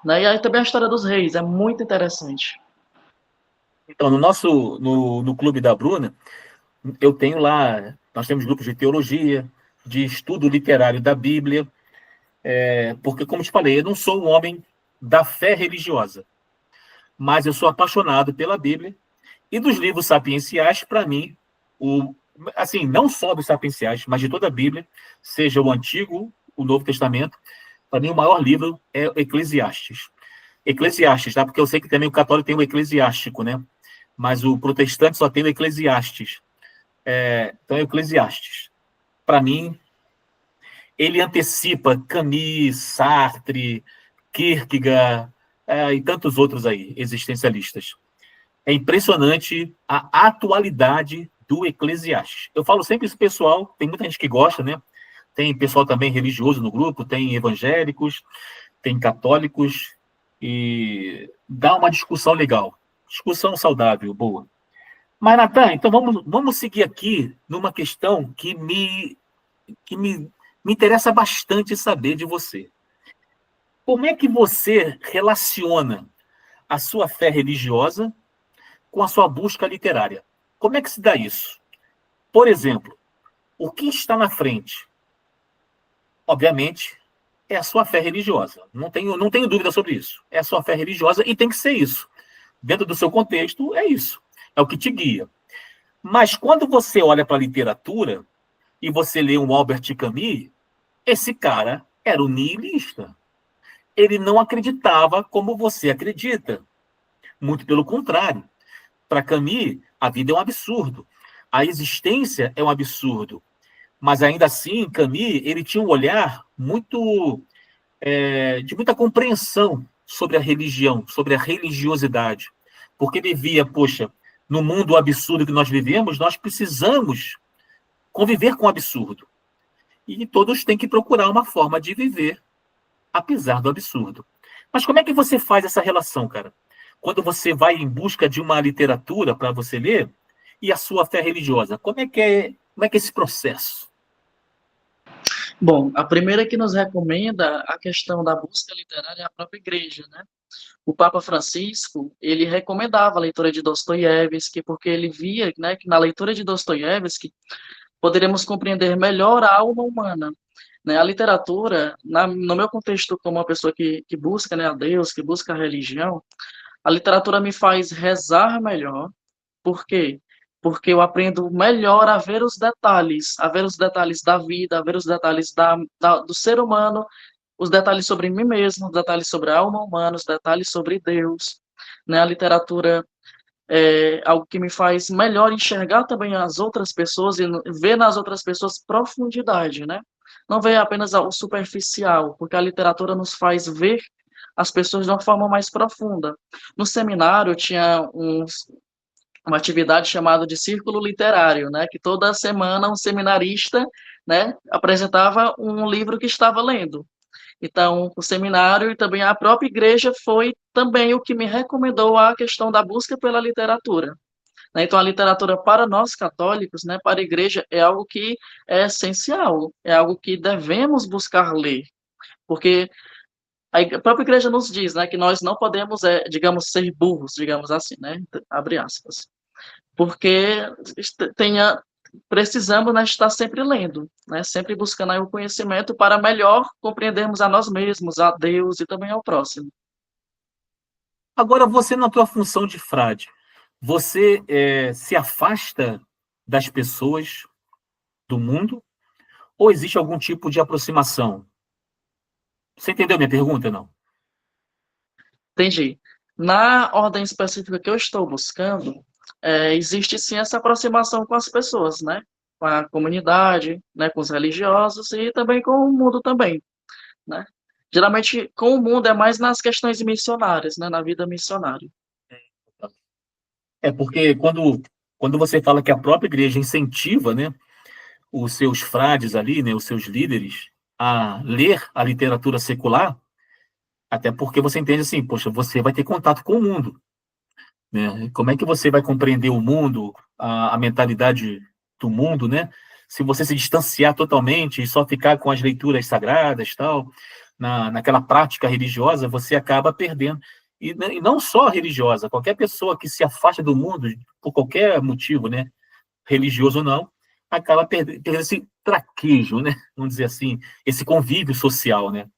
[SPEAKER 2] né? E aí também a história dos reis, é muito interessante.
[SPEAKER 1] Então, no Clube da Bruna, eu tenho lá, nós temos grupos de teologia, de estudo literário da Bíblia, porque, como te falei, eu não sou um homem da fé religiosa, mas eu sou apaixonado pela Bíblia e dos livros sapienciais, para mim, assim, não só dos sapienciais, mas de toda a Bíblia, seja o Antigo, o Novo Testamento, para mim o maior livro é Eclesiastes. Eclesiastes, tá? Porque eu sei que também o católico tem o eclesiástico, né? Mas o protestante só tem o Eclesiastes. Então, Eclesiastes. Para mim, ele antecipa Camus, Sartre, Kierkegaard, e tantos outros aí, existencialistas. É impressionante a atualidade do Eclesiastes. Eu falo sempre isso, pessoal, tem muita gente que gosta, né? Tem pessoal também religioso no grupo, tem evangélicos, tem católicos, e dá uma discussão legal. Discussão saudável, boa. Mas, Natan, então vamos seguir aqui numa questão que me que me interessa bastante saber de você. Como é que você relaciona a sua fé religiosa com a sua busca literária? Como é que se dá isso? Por exemplo, o que está na frente? Obviamente, é a sua fé religiosa. Não tenho dúvida sobre isso. É a sua fé religiosa e tem que ser isso. Dentro do seu contexto, é isso. É o que te guia. Mas quando você olha para a literatura e você lê um Albert Camus, esse cara era um nihilista. Ele não acreditava como você acredita. Muito pelo contrário. Para Camus, a vida é um absurdo. A existência é um absurdo. Mas ainda assim, Camus, ele tinha um olhar de muita compreensão sobre a religião, sobre a religiosidade. Porque ele via, poxa, no mundo absurdo que nós vivemos, nós precisamos conviver com o absurdo. E todos têm que procurar uma forma de viver, apesar do absurdo. Mas como é que você faz essa relação, cara? Quando você vai em busca de uma literatura para você ler e a sua fé religiosa, como é que é esse processo?
[SPEAKER 2] Bom, a primeira que nos recomenda a questão da busca literária é a própria igreja, né? O Papa Francisco, ele recomendava a leitura de Dostoiévski, porque ele via, né, que na leitura de Dostoiévski poderemos compreender melhor a alma humana, né? A literatura, no meu contexto como uma pessoa que busca, né, a Deus, que busca a religião, a literatura me faz rezar melhor. Por quê? Porque eu aprendo melhor a ver os detalhes da vida, a ver os detalhes do ser humano, os detalhes sobre mim mesmo, os detalhes sobre a alma humana, os detalhes sobre Deus. Né? A literatura é algo que me faz melhor enxergar também as outras pessoas e ver nas outras pessoas profundidade, né? Não ver apenas o superficial, porque a literatura nos faz ver as pessoas de uma forma mais profunda. No seminário tinha uma atividade chamada de círculo literário, né, que toda semana um seminarista, né, apresentava um livro que estava lendo. Então, o seminário e também a própria igreja foi também o que me recomendou a questão da busca pela literatura. Né? Então, a literatura para nós católicos, né, para a igreja, é algo que é essencial, é algo que devemos buscar ler, porque a própria igreja nos diz, né, que nós não podemos, digamos, ser burros, digamos assim, né, abre aspas, porque tenha, precisamos, né, estar sempre lendo, né, sempre buscando aí o conhecimento para melhor compreendermos a nós mesmos, a Deus e também ao próximo.
[SPEAKER 1] Agora, você, na tua função de frade, você se afasta das pessoas do mundo ou existe algum tipo de aproximação? Você entendeu minha pergunta, não?
[SPEAKER 2] Entendi. Na ordem específica que eu estou buscando, existe sim essa aproximação com as pessoas, né? Com a comunidade, né? Com os religiosos e também com o mundo também, né? Geralmente, com o mundo é mais nas questões missionárias, né? Na vida missionária.
[SPEAKER 1] É porque quando você fala que a própria igreja incentiva, né, os seus frades ali, né, os seus líderes, a ler a literatura secular, até porque você entende assim, poxa, você vai ter contato com o mundo, né? Como é que você vai compreender o mundo, a mentalidade do mundo, né? Se você se distanciar totalmente e só ficar com as leituras sagradas, tal, naquela prática religiosa, você acaba perdendo. E não só a religiosa, qualquer pessoa que se afasta do mundo por qualquer motivo, né, religioso ou não, acaba perdendo esse traquejo, né? Vamos dizer assim, esse convívio social, né?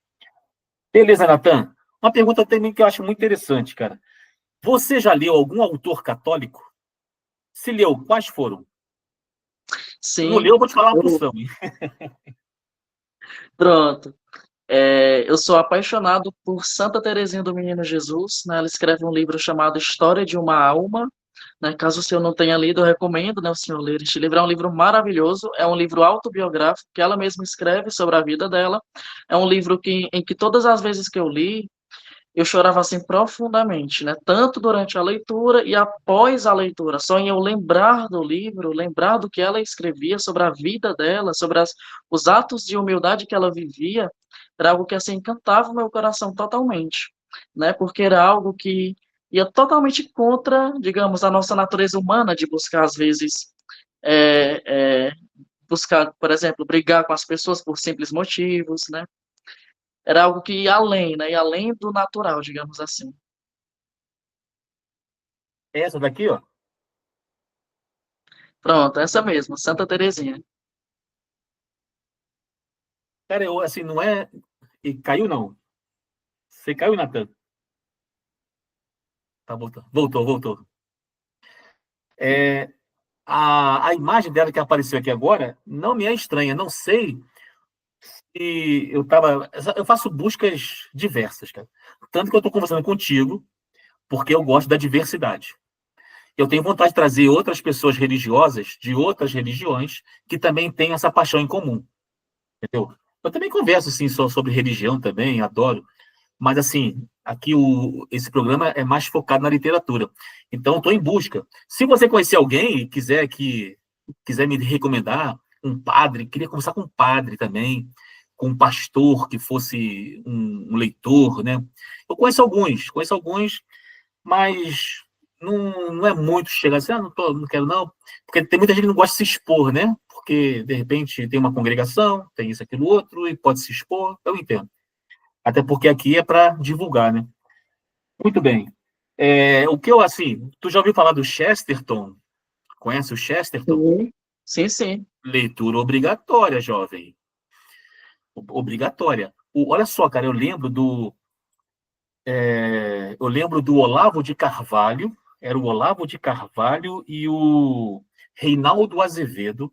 [SPEAKER 1] Beleza, Natan? Uma pergunta também que eu acho muito interessante, cara. Você já leu algum autor católico? Se leu, quais foram? Se não
[SPEAKER 2] Sim,
[SPEAKER 1] leu, eu vou te falar uma
[SPEAKER 2] eu,
[SPEAKER 1] porção, hein?
[SPEAKER 2] pronto. Eu sou apaixonado por Santa Teresinha do Menino Jesus, né? Ela escreve um livro chamado História de uma Alma, né? Caso o senhor não tenha lido, eu recomendo, né, o senhor ler. Este livro é um livro maravilhoso, é um livro autobiográfico que ela mesma escreve sobre a vida dela. É um livro em que todas as vezes que eu li, eu chorava assim profundamente, né? Tanto durante a leitura e após a leitura. Só em eu lembrar do livro, lembrar do que ela escrevia sobre a vida dela, sobre os atos de humildade que ela vivia, era algo que assim encantava o meu coração totalmente, né? Porque era algo que ia totalmente contra, digamos, a nossa natureza humana de buscar às vezes é, é, buscar, por exemplo, brigar com as pessoas por simples motivos, né? Era algo que ia além, né? Ia além do natural, digamos assim.
[SPEAKER 1] Essa daqui, ó.
[SPEAKER 2] Pronto, essa mesmo, Santa Terezinha.
[SPEAKER 1] Cara, eu, assim, não é. E caiu, não. Você caiu, Natan? Tá, voltou. Voltou, voltou. É, a imagem dela que apareceu aqui agora não me é estranha. Não sei se eu tava. Eu faço buscas diversas, cara. Tanto que eu tô conversando contigo, porque eu gosto da diversidade. Eu tenho vontade de trazer outras pessoas religiosas de outras religiões que também têm essa paixão em comum, entendeu? Eu também converso, assim, sobre religião também, adoro. Mas, assim, aqui esse programa é mais focado na literatura. Então, estou em busca. Se você conhecer alguém e quiser me recomendar um padre, queria conversar com um padre também, com um pastor que fosse um leitor, né? Eu conheço alguns, mas não é muito chegar assim, não quero não, porque tem muita gente que não gosta de se expor, né? Porque, de repente, tem uma congregação, tem isso, aquilo, outro, e pode se expor, eu entendo. Até porque aqui é para divulgar, né? Muito bem. O que eu, assim, tu já ouviu falar do Chesterton? Conhece o Chesterton?
[SPEAKER 2] Sim, sim, sim.
[SPEAKER 1] Leitura obrigatória, jovem. Obrigatória. Olha só, cara, eu lembro do Olavo de Carvalho, era o Olavo de Carvalho e o Reinaldo Azevedo,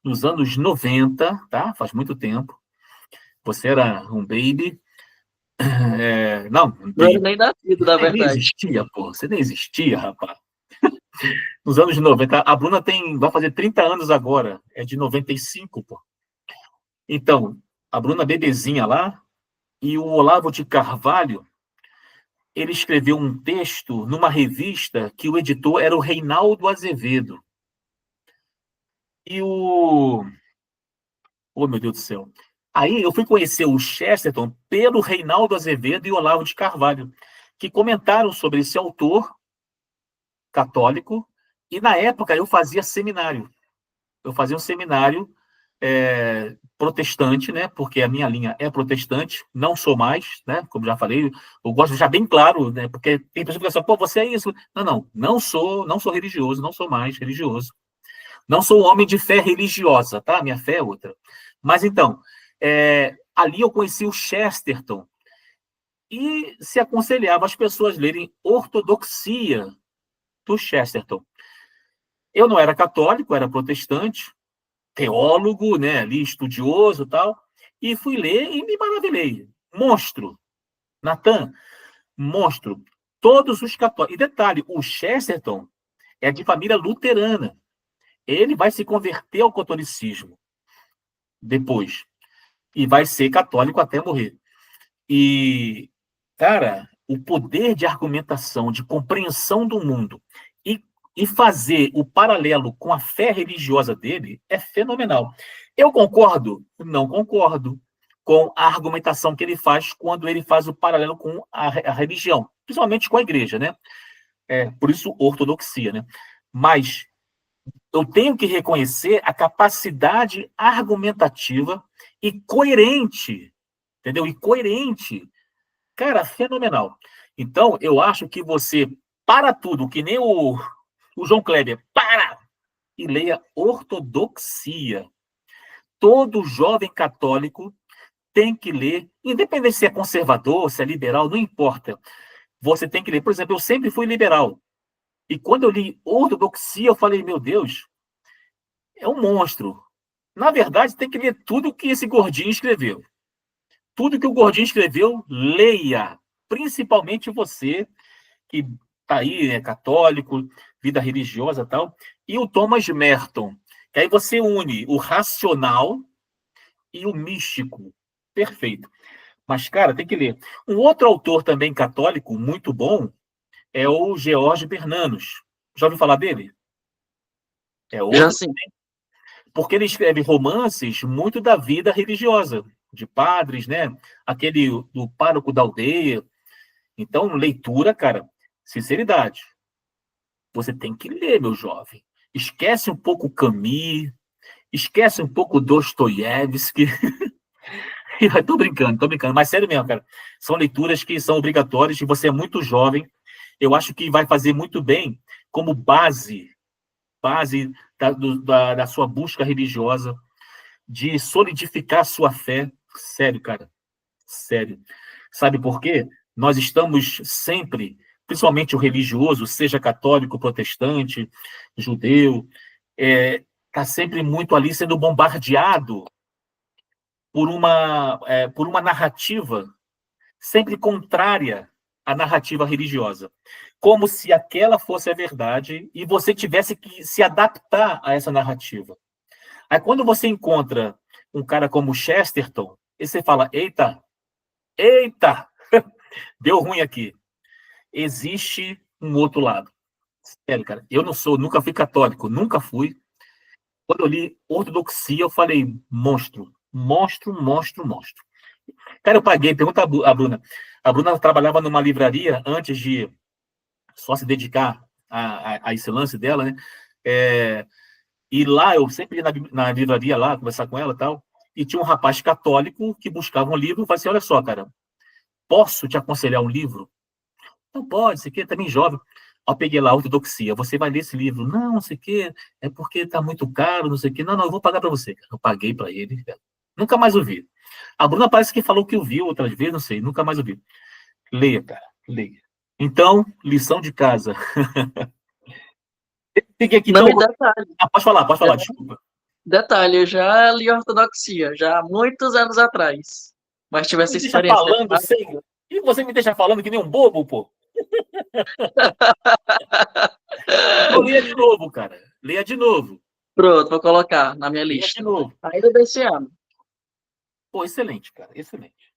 [SPEAKER 1] nos anos 90, tá? Faz muito tempo. Você era um baby. Não, um
[SPEAKER 2] Não era
[SPEAKER 1] baby.
[SPEAKER 2] nem nascido, na
[SPEAKER 1] Você nem
[SPEAKER 2] verdade.
[SPEAKER 1] existia, pô. Você nem existia, rapaz. Nos anos 90. A Bruna vai fazer 30 anos agora. É de 95, pô. Então, a Bruna bebezinha lá e o Olavo de Carvalho, ele escreveu um texto numa revista que o editor era o Reinaldo Azevedo. E o. Oh, meu Deus do céu. Aí eu fui conhecer o Chesterton pelo Reinaldo Azevedo e o Olavo de Carvalho, que comentaram sobre esse autor católico. E na época eu fazia seminário. Eu fazia um seminário protestante, né? Porque a minha linha é protestante, não sou mais, né? Como já falei, eu gosto de deixar bem claro, né? Porque tem pessoas que falam assim, pô, você é isso. Não sou religioso, não sou mais religioso. Não sou um homem de fé religiosa, tá? Minha fé é outra. Mas então, ali eu conheci o Chesterton e se aconselhava as pessoas lerem Ortodoxia do Chesterton. Eu não era católico, era protestante, teólogo, né, ali estudioso e tal, e fui ler e me maravilhei. Monstro, Natan, monstro. Todos os católicos. E detalhe, o Chesterton é de família luterana. Ele vai se converter ao catolicismo depois e vai ser católico até morrer. E, cara, o poder de argumentação, de compreensão do mundo e fazer o paralelo com a fé religiosa dele é fenomenal. Eu concordo? Não concordo com a argumentação que ele faz quando ele faz o paralelo com a religião, principalmente com a igreja, né? Por isso, ortodoxia, né? Mas eu tenho que reconhecer a capacidade argumentativa e coerente, entendeu? E coerente. Cara, fenomenal. Então, eu acho que você para tudo, que nem o João Kleber, para e leia Ortodoxia. Todo jovem católico tem que ler, independente se é conservador, se é liberal, não importa. Você tem que ler. Por exemplo, eu sempre fui liberal. E quando eu li Ortodoxia, eu falei, meu Deus, é um monstro. Na verdade, tem que ler tudo que esse gordinho escreveu. Tudo que o gordinho escreveu, leia. Principalmente você, que está aí, é católico, vida religiosa e tal. E o Thomas Merton. Que aí você une o racional e o místico. Perfeito. Mas, cara, tem que ler. Um outro autor também católico, muito bom, é o George Bernanos. Já ouviu falar dele? É
[SPEAKER 2] Já
[SPEAKER 1] outro,
[SPEAKER 2] assim,
[SPEAKER 1] porque ele escreve romances muito da vida religiosa, de padres, né? Aquele do pároco da aldeia. Então, leitura, cara, sinceridade. Você tem que ler, meu jovem. Esquece um pouco o Camus, Esquece um pouco Dostoiévski. Tô brincando, mas sério mesmo, cara. São leituras que são obrigatórias e você é muito jovem. Eu acho que vai fazer muito bem como base da sua busca religiosa, de solidificar sua fé. Sério, cara. Sério. Sabe por quê? Nós estamos sempre, principalmente o religioso, seja católico, protestante, judeu, está sempre muito ali sendo bombardeado por uma narrativa sempre contrária à narrativa religiosa. Como se aquela fosse a verdade e você tivesse que se adaptar a essa narrativa. Aí quando você encontra um cara como Chesterton, e você fala, eita, deu ruim aqui. Existe um outro lado. Sério, cara, eu nunca fui católico, nunca fui. Quando eu li ortodoxia, eu falei, monstro, monstro, monstro, monstro. Cara, eu paguei, pergunta a Bruna. A Bruna trabalhava numa livraria antes de só se dedicar a esse lance dela, né? E lá, eu sempre ia na livraria lá, conversar com ela e tal, e tinha um rapaz católico que buscava um livro e falei assim, olha só, cara, posso te aconselhar um livro? Não pode, sei que também jovem. Eu peguei lá, Ortodoxia, você vai ler esse livro? Não, sei que, é porque está muito caro, não sei o que. Não, eu vou pagar para você. Eu paguei para ele, cara. Nunca mais ouvi. A Bruna parece que falou que ouviu outras vezes, não sei, nunca mais ouvi. Leia, cara, leia. Então, lição de casa. Peguei aqui, então.
[SPEAKER 2] Não, detalhe.
[SPEAKER 1] Pode falar, desculpa.
[SPEAKER 2] Detalhe, eu já li ortodoxia, já há muitos anos atrás. Mas tive essa experiência.
[SPEAKER 1] E você me deixa falando que nem um bobo, pô. Então, leia de novo, cara. Leia de novo.
[SPEAKER 2] Pronto, vou colocar na minha lista.
[SPEAKER 1] Leia de novo.
[SPEAKER 2] Ainda desse ano.
[SPEAKER 1] Pô, excelente, cara, excelente.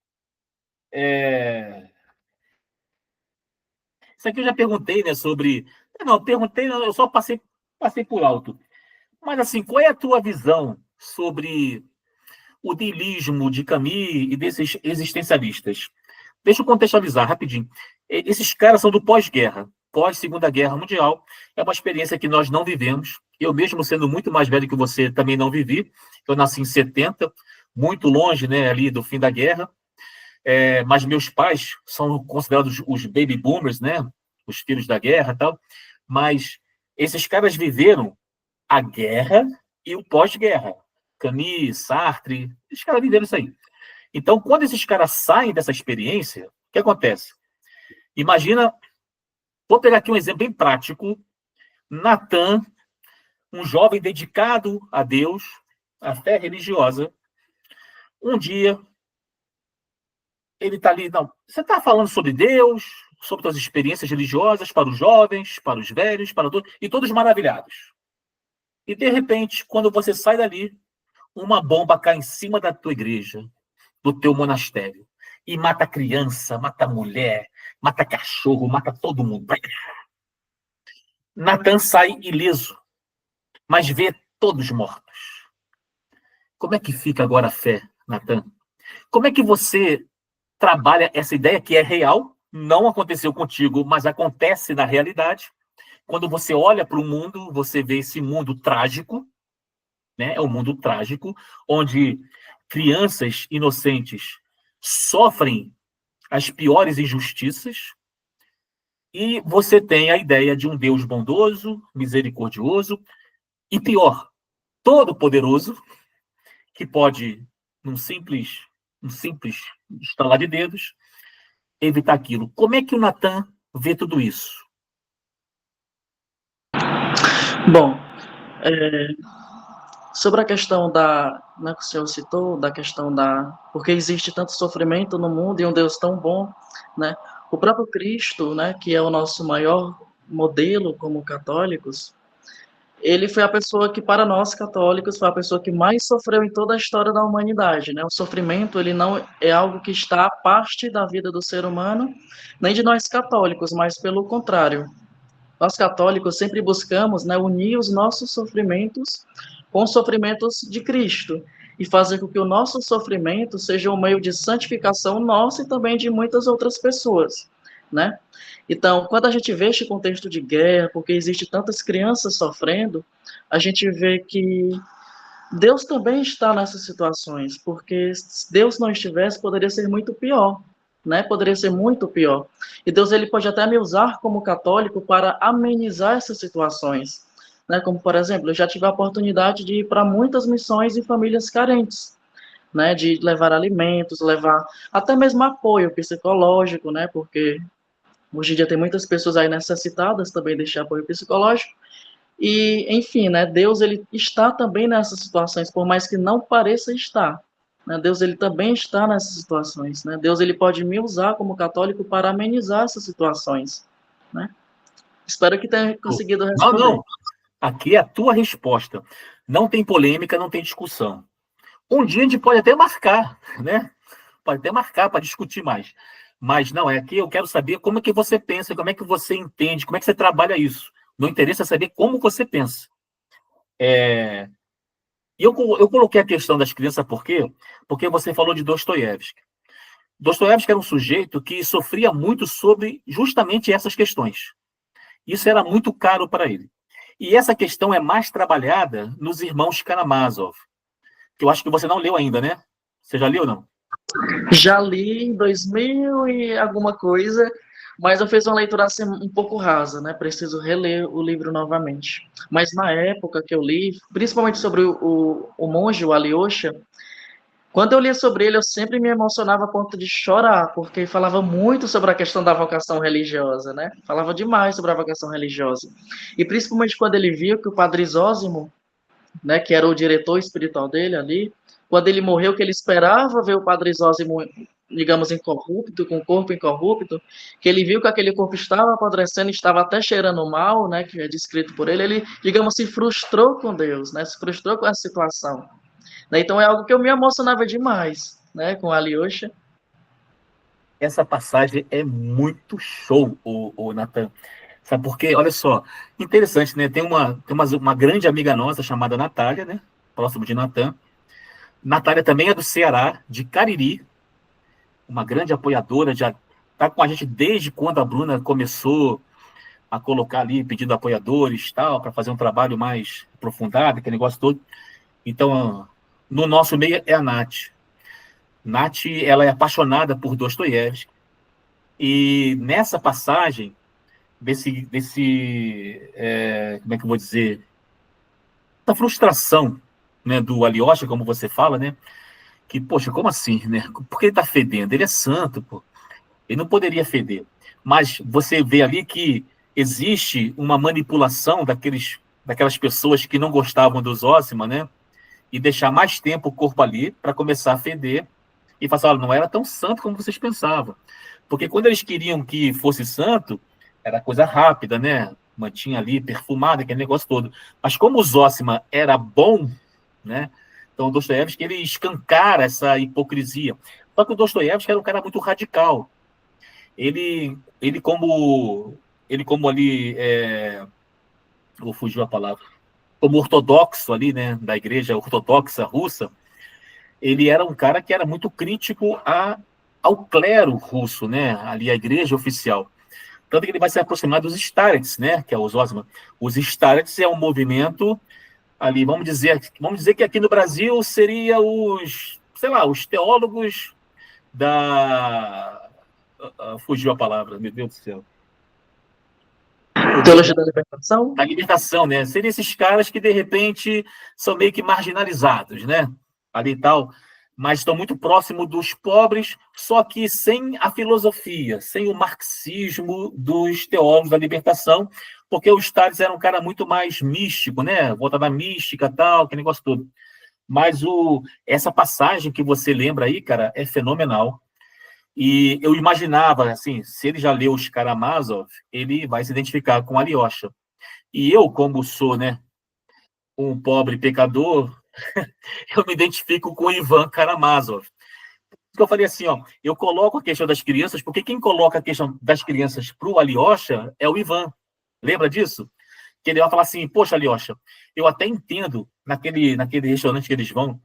[SPEAKER 1] Isso aqui eu já perguntei, né, sobre... Não, perguntei, eu só passei por alto. Mas, assim, qual é a tua visão sobre o niilismo de Camus e desses existencialistas? Deixa eu contextualizar rapidinho. Esses caras são do pós-guerra, pós-Segunda Guerra Mundial. É uma experiência que nós não vivemos. Eu mesmo, sendo muito mais velho que você, também não vivi. Eu nasci em 70, muito longe, né, ali do fim da guerra. Mas meus pais são considerados os baby boomers, né, os filhos da guerra e tal. Mas esses caras viveram a guerra e o pós-guerra. Camus, Sartre, esses caras viveram isso aí. Então, quando esses caras saem dessa experiência, o que acontece? Imagina, vou pegar aqui um exemplo bem prático. Natan, um jovem dedicado a Deus, à fé religiosa, um dia ele está ali, não, você está falando sobre Deus, sobre suas experiências religiosas para os jovens, para os velhos, para todos, e todos maravilhados. E, de repente, quando você sai dali, uma bomba cai em cima da tua igreja, do teu monastério, e mata criança, mata mulher, mata cachorro, mata todo mundo. Natan sai ileso, mas vê todos mortos. Como é que fica agora a fé, Natan? Como é que você trabalha essa ideia que é real, não aconteceu contigo, mas acontece na realidade? Quando você olha para o mundo, você vê esse mundo trágico, né? É um mundo trágico, onde crianças inocentes sofrem as piores injustiças, e você tem a ideia de um Deus bondoso, misericordioso, e pior, todo-poderoso, que pode, num simples estalar de dedos, evitar aquilo. Como é que o Natan vê tudo isso?
[SPEAKER 2] Bom, sobre a questão né, que o senhor citou, da questão porque existe tanto sofrimento no mundo e um Deus tão bom, né? O próprio Cristo, né, que é o nosso maior modelo como católicos, ele foi a pessoa que, para nós católicos, foi a pessoa que mais sofreu em toda a história da humanidade, né? O sofrimento, ele não é algo que está à parte da vida do ser humano, nem de nós católicos, mas pelo contrário. Nós católicos sempre buscamos, né, unir os nossos sofrimentos com os sofrimentos de Cristo e fazer com que o nosso sofrimento seja um meio de santificação nossa e também de muitas outras pessoas, né? Então, quando a gente vê este contexto de guerra, porque existe tantas crianças sofrendo, a gente vê que Deus também está nessas situações, porque se Deus não estivesse, poderia ser muito pior, né? Poderia ser muito pior. E Deus ele pode até me usar como católico para amenizar essas situações, né? Como por exemplo, eu já tive a oportunidade de ir para muitas missões em famílias carentes, né? De levar alimentos, levar até mesmo apoio psicológico, né? Porque hoje em dia tem muitas pessoas aí necessitadas também deste apoio psicológico. E, enfim, né, Deus ele está também nessas situações, por mais que não pareça estar. Né, Deus ele também está nessas situações. Né? Deus ele pode me usar como católico para amenizar essas situações. Né? Espero que tenha conseguido
[SPEAKER 1] Não,
[SPEAKER 2] responder.
[SPEAKER 1] não. Aqui é a tua resposta. Não tem polêmica, não tem discussão. Um dia a gente pode até marcar, né? Pode até marcar para discutir mais. Mas não, é aqui eu quero saber como é que você pensa, como é que você entende, como é que você trabalha isso. Meu interesse é saber como você pensa. E eu coloquei a questão das crianças por quê? Porque você falou de Dostoiévski. Dostoiévski era um sujeito que sofria muito sobre justamente essas questões. Isso era muito caro para ele. E essa questão é mais trabalhada nos Irmãos Karamazov, que eu acho que você não leu ainda, né? Você já leu, não?
[SPEAKER 2] Já li em 2000 e alguma coisa, mas eu fiz uma leitura assim, um pouco rasa, né? Preciso reler o livro novamente. Mas na época que eu li, principalmente sobre o monge, o Alyosha, quando eu lia sobre ele, eu sempre me emocionava a ponto de chorar, porque falava muito sobre a questão da vocação religiosa, né? Falava demais sobre a vocação religiosa. E principalmente quando ele viu que o Padre Zósimo, né, que era o diretor espiritual dele ali, quando ele morreu, que ele esperava ver o Padre Zósimo, digamos, incorrupto, com o corpo incorrupto, que ele viu que aquele corpo estava apodrecendo, estava até cheirando mal, né, que é descrito por ele, ele, digamos, se frustrou com Deus, né, se frustrou com essa situação. Né? Então é algo que eu me emocionava demais, né, com a Alyosha.
[SPEAKER 1] Essa passagem é muito show, o Natan. Sabe por quê? Olha só, interessante, né? Tem uma grande amiga nossa chamada Natália, né? Próximo de Natan. Natália também é do Ceará, de Cariri, uma grande apoiadora, já está com a gente desde quando a Bruna começou a colocar ali, pedindo apoiadores tal, para fazer um trabalho mais aprofundado, aquele negócio todo. Então, no nosso meio é a Nath. Nath, ela é apaixonada por Dostoiévski, e nessa passagem, como é que eu vou dizer, essa frustração, né, do Alyosha, como você fala, né, que, poxa, como assim, né, por que ele está fedendo? Ele é santo, pô. Ele não poderia feder. Mas você vê ali que existe uma manipulação daquelas pessoas que não gostavam do Zósima, né? E deixar mais tempo o corpo ali para começar a feder e falar assim, olha, não era tão santo como vocês pensavam. Porque quando eles queriam que fosse santo, era coisa rápida, né? Mantinha ali, perfumada, aquele negócio todo. Mas como o Zósima era bom, né? Então o Dostoiévski, ele escancara essa hipocrisia. Só que o Dostoiévski era um cara muito radical. Ele como ali, vou fugir a palavra, como ortodoxo ali, né, da igreja ortodoxa russa, ele era um cara que era muito crítico ao clero russo, né, ali a igreja oficial. Tanto que ele vai se aproximar dos starets, né, que é os Osman. Os starets é um movimento ali, vamos dizer que aqui no Brasil seria os, sei lá, os teólogos da... fugiu a palavra, meu Deus do céu.
[SPEAKER 2] Teologia da Libertação?
[SPEAKER 1] Da libertação, né? Seriam esses caras que, de repente, são meio que marginalizados, né? Ali e tal, mas estão muito próximo dos pobres, só que sem a filosofia, sem o marxismo dos teólogos da libertação, porque o Stalin era um cara muito mais místico, né? Volta da mística tal, aquele negócio todo. Mas essa passagem que você lembra aí, cara, é fenomenal. E eu imaginava, assim, se ele já leu os Karamazov, ele vai se identificar com Alyosha. E eu, como sou, né, um pobre pecador, eu me identifico com o Ivan Karamazov. Porque eu falei assim, ó, eu coloco a questão das crianças, porque quem coloca a questão das crianças para o Alyosha é o Ivan. Lembra disso? Que ele vai falar assim, poxa, Alyosha, eu até entendo naquele restaurante que eles vão,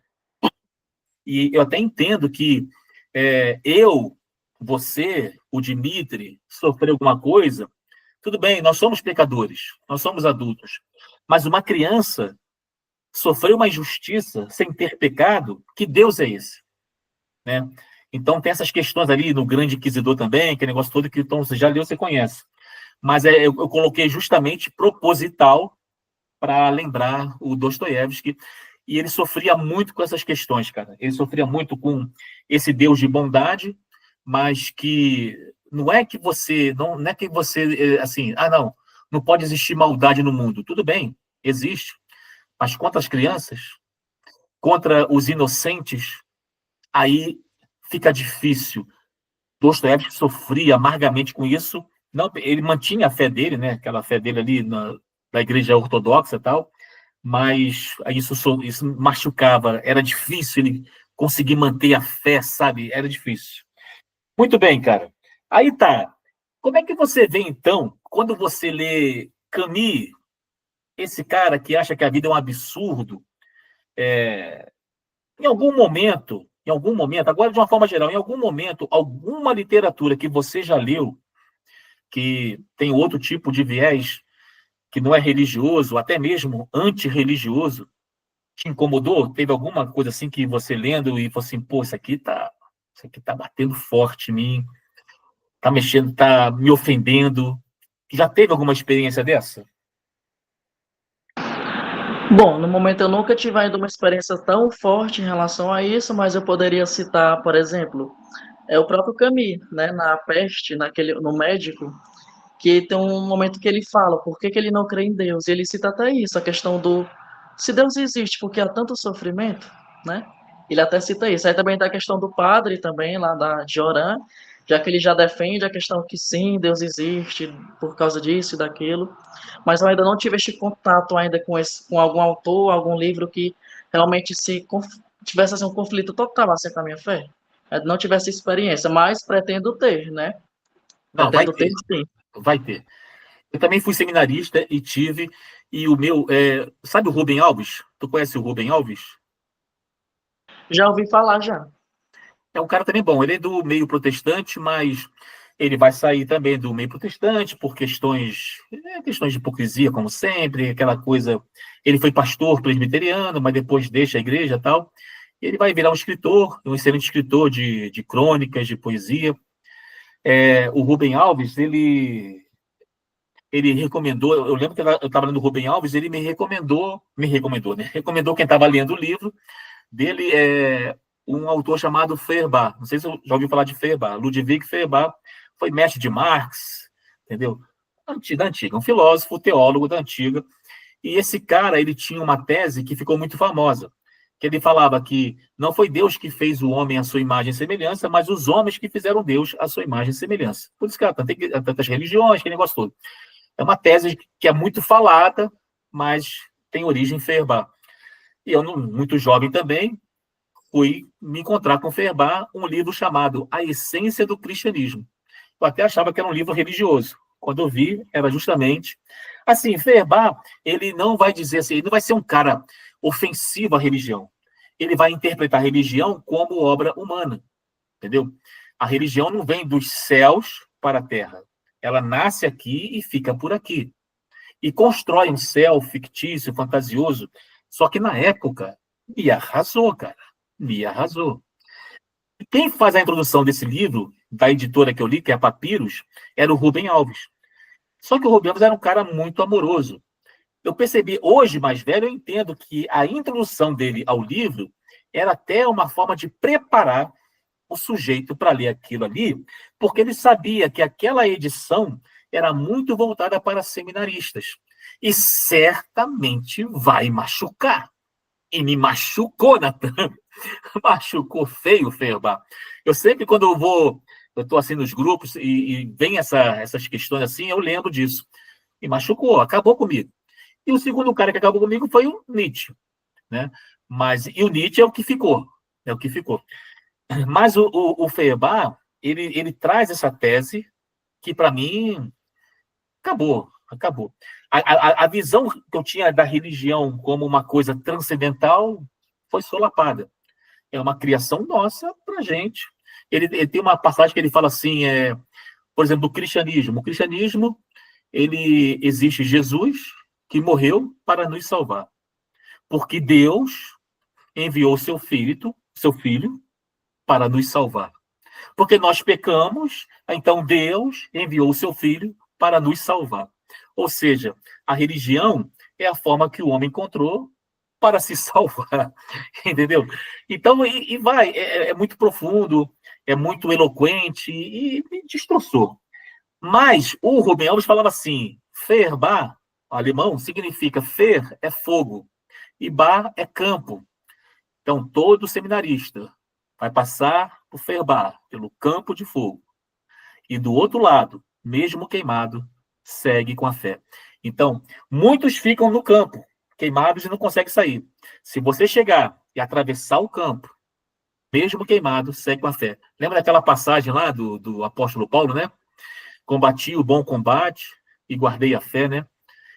[SPEAKER 1] e eu até entendo que você, o Dmitry, sofreu alguma coisa. Tudo bem, nós somos pecadores, nós somos adultos. Mas uma criança sofreu uma injustiça sem ter pecado, que Deus é esse? Né? Então tem essas questões ali no Grande Inquisidor também, que é negócio todo que então, você já leu, você conhece. Mas eu coloquei justamente proposital para lembrar o Dostoiévski, e ele sofria muito com essas questões, cara. Ele sofria muito com esse Deus de bondade, mas que não é que você, não é que você, assim, não pode existir maldade no mundo. Tudo bem, existe, mas contra as crianças, contra os inocentes, aí fica difícil. Dostoiévski sofria amargamente com isso. Não, ele mantinha a fé dele, né? Aquela fé dele ali da igreja ortodoxa e tal, mas isso machucava, era difícil ele conseguir manter a fé, sabe? Era difícil. Muito bem, cara. Aí tá. Como é que você vê, então, quando você lê Camus, esse cara que acha que a vida é um absurdo, em algum momento, agora de uma forma geral, em algum momento, alguma literatura que você já leu, que tem outro tipo de viés, que não é religioso, até mesmo antirreligioso, te incomodou? Teve alguma coisa assim que você lendo e falou assim, pô, isso aqui tá batendo forte em mim, tá mexendo, tá me ofendendo. Já teve alguma experiência dessa?
[SPEAKER 2] Bom, no momento eu nunca tive ainda uma experiência tão forte em relação a isso, mas eu poderia citar, por exemplo, o próprio Camus, né, na Peste, no Médico, que tem um momento que ele fala por que ele não crê em Deus. E ele cita até isso, a questão do se Deus existe, porque há tanto sofrimento, né? Ele até cita isso. Aí também tem a questão do padre também, lá de Orã, já que ele já defende a questão que sim, Deus existe por causa disso e daquilo. Mas eu ainda não tive este contato ainda com algum autor, algum livro que realmente tivesse assim, um conflito total assim, com a minha fé. Eu não tivesse experiência, mas pretendo ter, né?
[SPEAKER 1] Não, vai
[SPEAKER 2] Pretendo ter,
[SPEAKER 1] ter,
[SPEAKER 2] sim.
[SPEAKER 1] vai ter. Eu também fui seminarista e tive, e o meu, sabe o Rubem Alves? Tu conhece o Rubem Alves?
[SPEAKER 2] Já ouvi falar já.
[SPEAKER 1] É um cara também bom, ele é do meio protestante, mas ele vai sair também do meio protestante por questões de hipocrisia, como sempre, aquela coisa. Ele foi pastor presbiteriano, mas depois deixa a igreja e tal. E ele vai virar um escritor, um excelente escritor de crônicas, de poesia. O Rubem Alves, ele recomendou, eu lembro que eu estava lendo o Rubem Alves, ele me recomendou, né? Recomendou quem estava lendo o livro dele, um autor chamado Feuerbach. Não sei se você já ouviu falar de Feuerbach. Ludwig Feuerbach foi mestre de Marx, entendeu? Da antiga, um filósofo, teólogo da antiga. E esse cara, ele tinha uma tese que ficou muito famosa, que ele falava que não foi Deus que fez o homem à sua imagem e semelhança, mas os homens que fizeram Deus à sua imagem e semelhança. Por isso que há tantas religiões, aquele negócio todo. É uma tese que é muito falada, mas tem origem em Feuerbach. E eu, muito jovem também, fui me encontrar com Feuerbach um livro chamado A Essência do Cristianismo. Eu até achava que era um livro religioso. Quando eu vi, era justamente... Assim, Feuerbach, ele não vai dizer assim, ele não vai ser um cara ofensivo à religião. Ele vai interpretar a religião como obra humana, entendeu? A religião não vem dos céus para a terra. Ela nasce aqui e fica por aqui. E constrói um céu fictício, fantasioso. Só que na época, me arrasou, cara. Me arrasou. E quem faz a introdução desse livro, da editora que eu li, que é a Papiros, era o Rubem Alves. Só que o Rubem Alves era um cara muito amoroso. Eu percebi, hoje, mais velho, eu entendo que a introdução dele ao livro era até uma forma de preparar o sujeito para ler aquilo ali, porque ele sabia que aquela edição era muito voltada para seminaristas. E certamente vai machucar. E me machucou, Natan. Machucou feio, Feuerbach. Eu sempre, quando eu estou assim nos grupos e vem essas questões assim, eu lembro disso. Me machucou, acabou comigo. E o segundo cara que acabou comigo foi o Nietzsche, né? E o Nietzsche é o que ficou. É o que ficou. Mas o Feuerbach, ele traz essa tese que, para mim, acabou. Acabou. A visão que eu tinha da religião como uma coisa transcendental foi solapada. É uma criação nossa para a gente. Ele tem uma passagem que ele fala assim, por exemplo, do cristianismo. O cristianismo, ele existe Jesus, que morreu para nos salvar. Porque Deus enviou seu filho, para nos salvar. Porque nós pecamos, então Deus enviou o seu filho para nos salvar. Ou seja, a religião é a forma que o homem encontrou para se salvar, entendeu? Então, vai, é muito profundo, é muito eloquente e destroçou. Mas o Rubem Alves falava assim, Feuerbach, alemão, significa fer é fogo e bar é campo. Então, todo seminarista vai passar por Feuerbach, pelo campo de fogo. E do outro lado, mesmo queimado, segue com a fé. Então, muitos ficam no campo, queimados e não conseguem sair. Se você chegar e atravessar o campo, mesmo queimado, segue com a fé. Lembra daquela passagem lá do apóstolo Paulo, né? Combati o bom combate e guardei a fé, né?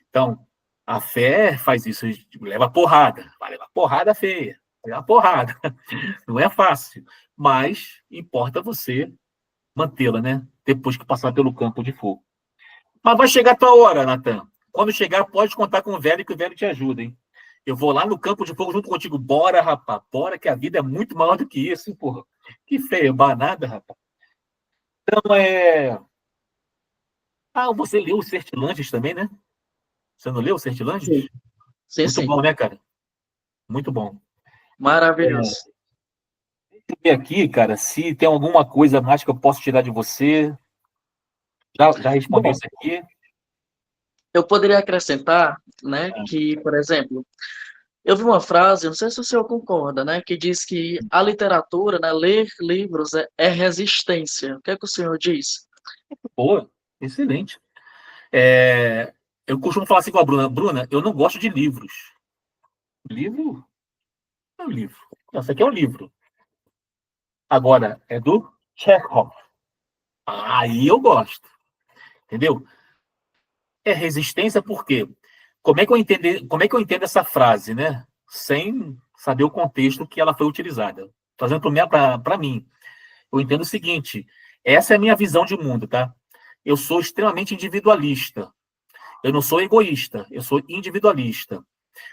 [SPEAKER 1] Então, a fé faz isso, leva porrada, vai levar porrada feia, vai levar porrada. Não é fácil, mas importa você mantê-la, né? Depois que passar pelo campo de fogo. Mas vai chegar a tua hora, Natan. Quando chegar, pode contar com o velho, que o velho te ajuda, hein? Eu vou lá no campo de fogo junto contigo. Bora, rapaz. Bora, que a vida é muito maior do que isso, hein, porra. Que feio, nada, rapaz. Então, você leu os Sertilanges também, né? Você não leu os Sertilanges?
[SPEAKER 2] Sim,
[SPEAKER 1] Muito
[SPEAKER 2] sim.
[SPEAKER 1] bom, né, cara? Muito bom.
[SPEAKER 2] Maravilhoso.
[SPEAKER 1] Ver aqui, cara, se tem alguma coisa mais que eu posso tirar de você. Já respondeu
[SPEAKER 2] Bom,
[SPEAKER 1] isso aqui?
[SPEAKER 2] eu poderia acrescentar, né, que, por exemplo, eu vi uma frase, não sei se o senhor concorda, né, que diz que a literatura, né, ler livros é resistência. O que é que o senhor diz?
[SPEAKER 1] Boa, excelente. Eu costumo falar assim com a Bruna. Bruna, eu não gosto de livros. Livro é um livro. Isso aqui é um livro. Agora, é do Chekhov. Aí eu gosto. Entendeu? É resistência por quê? Como é que eu entendo essa frase, né? Sem saber o contexto que ela foi utilizada. Trazendo para mim. Eu entendo o seguinte: essa é a minha visão de mundo, tá? Eu sou extremamente individualista. Eu não sou egoísta, eu sou individualista.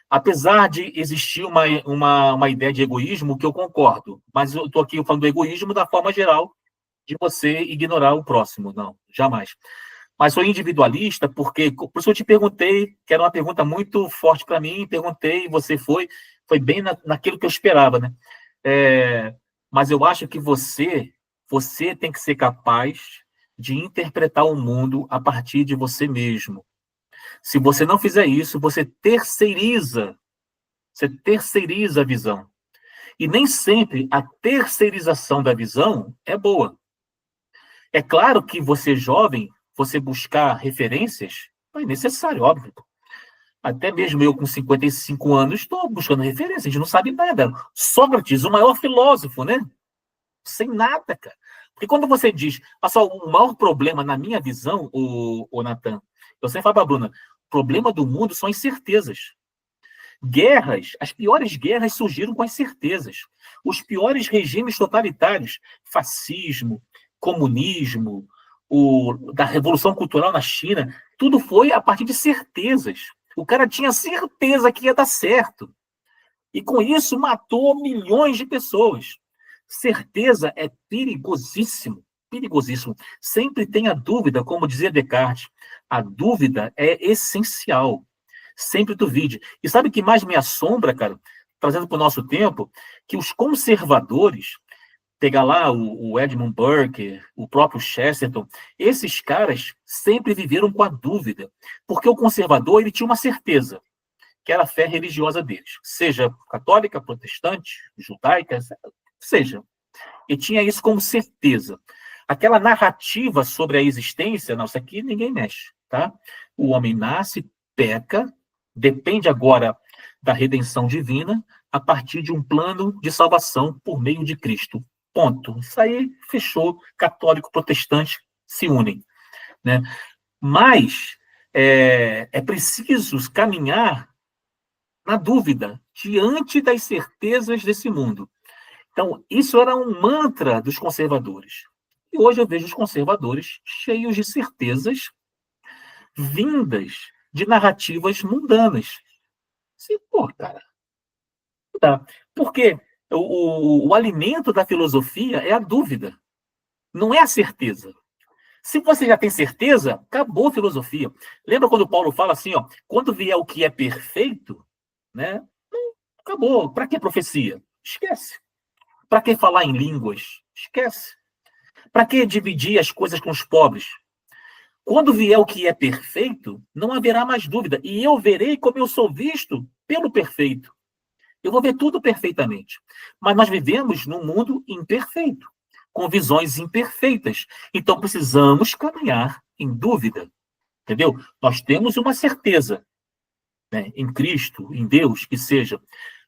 [SPEAKER 1] Apesar de existir uma ideia de egoísmo que eu concordo, mas eu estou aqui falando do egoísmo da forma geral, de você ignorar o próximo. Não, jamais. Mas sou individualista porque, por isso eu te perguntei, que era uma pergunta muito forte para mim, perguntei, e você foi bem naquilo que eu esperava, né? Mas eu acho que você tem que ser capaz de interpretar o mundo a partir de você mesmo. Se você não fizer isso, você terceiriza a visão. E nem sempre a terceirização da visão é boa. É claro que você jovem, você buscar referências, é necessário, óbvio. Até mesmo eu, com 55 anos, estou buscando referências, a gente não sabe nada. Sócrates, o maior filósofo, né? Sem nada, cara. Porque quando você diz, só o maior problema na minha visão, o Natan, eu sempre falo para a Bruna, o problema do mundo são incertezas. Guerras, as piores guerras surgiram com as certezas. Os piores regimes totalitários, fascismo, comunismo, da Revolução Cultural na China, tudo foi a partir de certezas. O cara tinha certeza que ia dar certo. E com isso matou milhões de pessoas. Certeza é perigosíssimo, perigosíssimo. Sempre tenha dúvida, como dizia Descartes. A dúvida é essencial. Sempre duvide. E sabe o que mais me assombra, cara? Trazendo para o nosso tempo, que os conservadores, pegar lá o Edmund Burke, o próprio Chesterton, esses caras sempre viveram com a dúvida. Porque o conservador, ele tinha uma certeza, que era a fé religiosa deles. Seja católica, protestante, judaica, seja. E tinha isso como certeza. Aquela narrativa sobre a existência, não, isso aqui ninguém mexe, tá? O homem nasce, peca, depende agora da redenção divina a partir de um plano de salvação por meio de Cristo. Ponto. Isso aí fechou. Católico, protestante se unem, né? Mas é preciso caminhar na dúvida, diante das certezas desse mundo. Então, isso era um mantra dos conservadores. E hoje eu vejo os conservadores cheios de certezas vindas de narrativas mundanas. Sim, pô, cara. Tá. Porque o alimento da filosofia é a dúvida, não é a certeza. Se você já tem certeza, acabou a filosofia. Lembra quando Paulo fala assim, ó, quando vier o que é perfeito, né? Acabou. Para que profecia? Esquece. Para que falar em línguas? Esquece. Para que dividir as coisas com os pobres? Quando vier o que é perfeito, não haverá mais dúvida. E eu verei como eu sou visto pelo perfeito. Eu vou ver tudo perfeitamente. Mas nós vivemos num mundo imperfeito, com visões imperfeitas. Então precisamos caminhar em dúvida. Entendeu? Nós temos uma certeza, né, em Cristo, em Deus, que seja.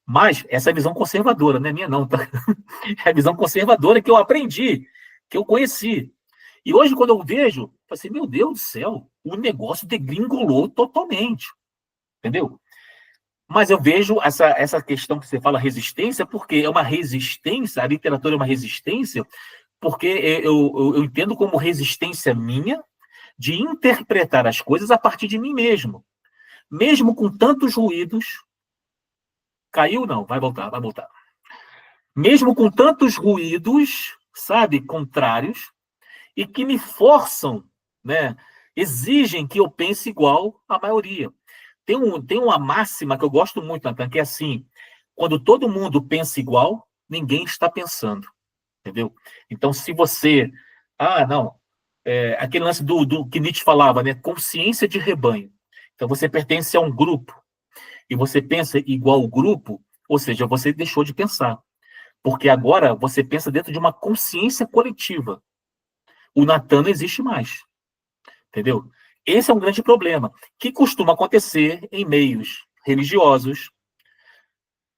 [SPEAKER 1] Mas essa é a visão conservadora, não é minha, não, tá? É a visão conservadora que eu aprendi, que eu conheci. E hoje, quando eu vejo, eu falo assim, meu Deus do céu, o negócio degringolou totalmente. Entendeu? Mas eu vejo essa questão que você fala, resistência, porque é uma resistência, a literatura é uma resistência, porque eu entendo como resistência minha de interpretar as coisas a partir de mim mesmo. Mesmo com tantos ruídos. Caiu? Não, vai voltar, vai voltar. Mesmo com tantos ruídos, sabe, contrários, e que me forçam, né, exigem que eu pense igual à maioria. Tem uma máxima que eu gosto muito, Natan, que é assim: quando todo mundo pensa igual, ninguém está pensando, entendeu? Então, se você. Ah, não. Aquele lance do que Nietzsche falava, né? Consciência de rebanho. Então, você pertence a um grupo e você pensa igual ao grupo, ou seja, você deixou de pensar. Porque agora você pensa dentro de uma consciência coletiva. O Natan não existe mais. Entendeu? Esse é um grande problema, que costuma acontecer em meios religiosos,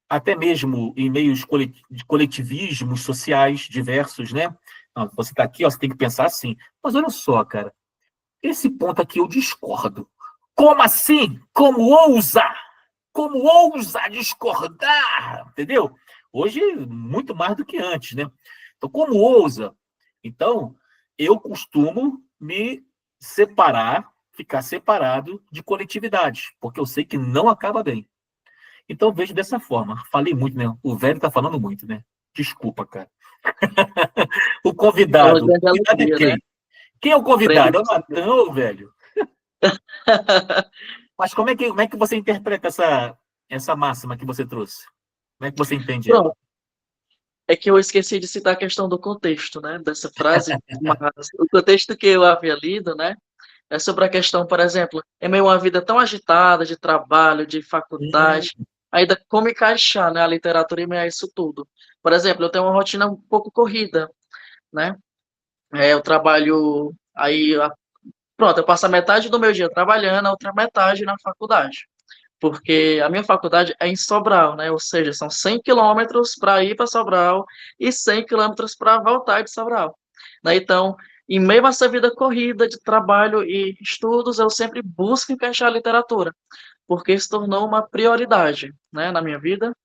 [SPEAKER 1] até mesmo em meios de coletivismos sociais diversos, né? Não, você está aqui, ó, você tem que pensar assim. Mas olha só, cara, esse ponto aqui eu discordo. Como assim? Como ousa? Como ousa discordar? Entendeu? Hoje, muito mais do que antes, né? Então, como ousa? Então, eu costumo me separar, ficar separado de coletividades, porque eu sei que não acaba bem. Então, vejo dessa forma. Falei muito, né? O velho tá falando muito, né? Desculpa, cara. O
[SPEAKER 2] É uma
[SPEAKER 1] convidado. O
[SPEAKER 2] grande
[SPEAKER 1] convidado é
[SPEAKER 2] alegria, né?
[SPEAKER 1] quem? Quem é o
[SPEAKER 2] Aprender
[SPEAKER 1] convidado? É o
[SPEAKER 2] com você.
[SPEAKER 1] Natan, velho? Mas como é que você interpreta essa máxima que você trouxe? Como é que você entende ela?
[SPEAKER 2] Pronto, é que eu esqueci de citar a questão do contexto, né, dessa frase, mas o contexto que eu havia lido, né, é sobre a questão, por exemplo, em meio a uma vida tão agitada de trabalho, de
[SPEAKER 1] Hum,
[SPEAKER 2] faculdade, ainda como encaixar, né, a literatura em meio a isso tudo. Por exemplo, eu tenho uma rotina um pouco corrida, né, eu trabalho pronto, eu passo a metade do meu dia trabalhando, a outra metade na faculdade. Porque a minha faculdade é em Sobral, né? Ou seja, são 100 quilômetros para ir para Sobral e 100 quilômetros para voltar de Sobral. Né? Então, em meio a essa vida corrida de trabalho e estudos, eu sempre busco encaixar a literatura, porque se tornou uma prioridade, né, na minha vida.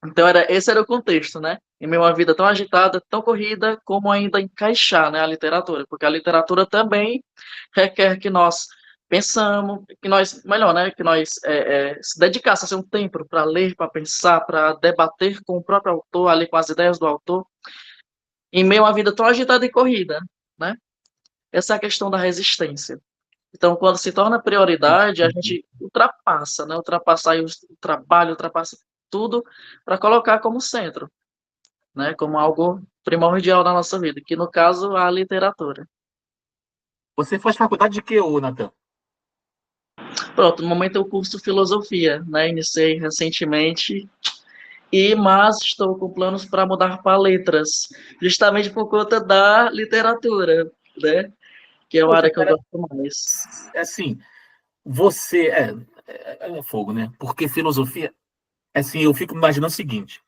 [SPEAKER 2] Então, esse era o contexto, né? Em meio a uma vida tão agitada, tão corrida, como ainda encaixar, né, a literatura, porque a literatura também requer que nós pensamos, que nós, melhor, né, que nós se dedicasse um tempo para ler, para pensar, para debater com o próprio autor, ali com as ideias do autor, em meio a uma vida tão agitada e corrida, né? Essa é a questão da resistência. Então, quando se torna prioridade, a gente ultrapassa, né? Ultrapassa aí o trabalho, ultrapassa tudo para colocar como centro, né? Como algo primordial na nossa vida, que no caso a literatura.
[SPEAKER 1] Você faz faculdade de quê, ô, Natan?
[SPEAKER 2] Pronto, no momento eu curso filosofia, né? Iniciei recentemente mas estou com planos para mudar para letras, justamente por conta da literatura, né? Que é uma
[SPEAKER 1] Poxa,
[SPEAKER 2] área que eu
[SPEAKER 1] cara,
[SPEAKER 2] gosto mais.
[SPEAKER 1] assim, você é fogo, né? Porque filosofia, assim, eu fico imaginando o seguinte: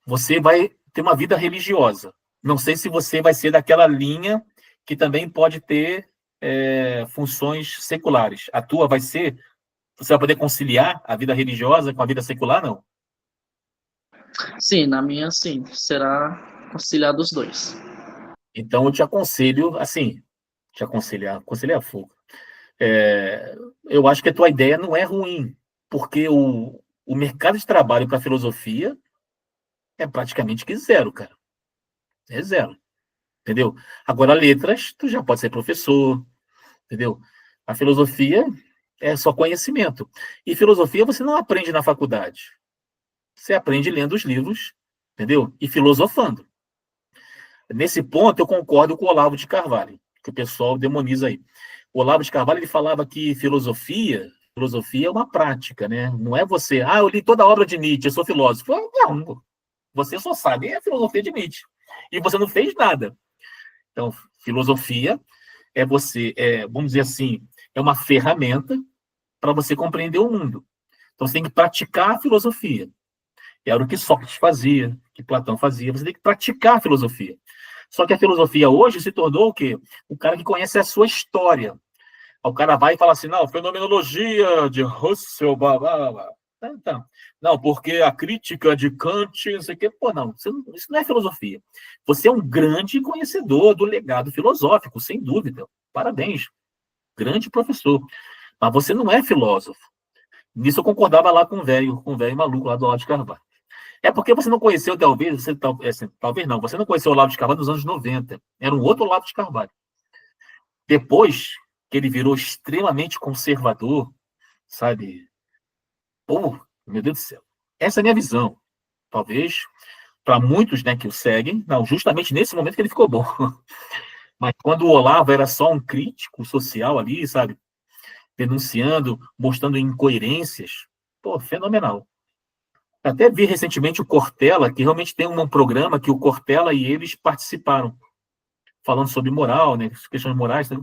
[SPEAKER 1] você vai ter uma vida religiosa. Não sei se você vai ser daquela linha que também pode ter funções seculares. A tua vai ser? Você vai poder conciliar a vida religiosa com a vida secular? Não.
[SPEAKER 2] Sim, na minha, sim, será conciliar dos dois.
[SPEAKER 1] Então, eu te aconselho, assim, te aconselhar fogo. Eu acho que a tua ideia não é ruim, porque o mercado de trabalho para a filosofia é praticamente que zero, cara. É zero, entendeu? Agora, letras, tu já pode ser professor, entendeu? A filosofia é só conhecimento. E filosofia você não aprende na faculdade. Você aprende lendo os livros, entendeu? E filosofando. Nesse ponto, eu concordo com o Olavo de Carvalho, que o pessoal demoniza aí. O Olavo de Carvalho ele falava que filosofia é uma prática, né? Não é você, eu li toda a obra de Nietzsche, eu sou filósofo. Não, você só sabe a filosofia de Nietzsche. E você não fez nada. Então, filosofia é você, vamos dizer assim, é uma ferramenta para você compreender o mundo. Então, você tem que praticar a filosofia. Era o que Sócrates fazia, que Platão fazia. Você tem que praticar a filosofia. Só que a filosofia hoje se tornou o quê? O cara que conhece a sua história. O cara vai e fala assim, não, fenomenologia de Russell, blá, blá, blá. Então, não, porque a crítica de Kant, não sei o quê. Pô, não, isso não é filosofia. Você é um grande conhecedor do legado filosófico, sem dúvida. Parabéns. Grande professor. Mas você não é filósofo. Nisso eu concordava lá com o velho maluco lá do Olavo de Carvalho. É porque você não conheceu, talvez, talvez não, você não conheceu o Olavo de Carvalho nos anos 90. Era um outro Olavo de Carvalho. Depois que ele virou extremamente conservador, sabe? Pô, meu Deus do céu. Essa é a minha visão. Talvez, para muitos, né, que o seguem, não, justamente nesse momento que ele ficou bom. Mas quando o Olavo era só um crítico social ali, sabe? Denunciando, mostrando incoerências, pô, fenomenal. Até vi recentemente o Cortella, que realmente tem um programa que o Cortella e eles participaram, falando sobre moral, né, questões morais. Né?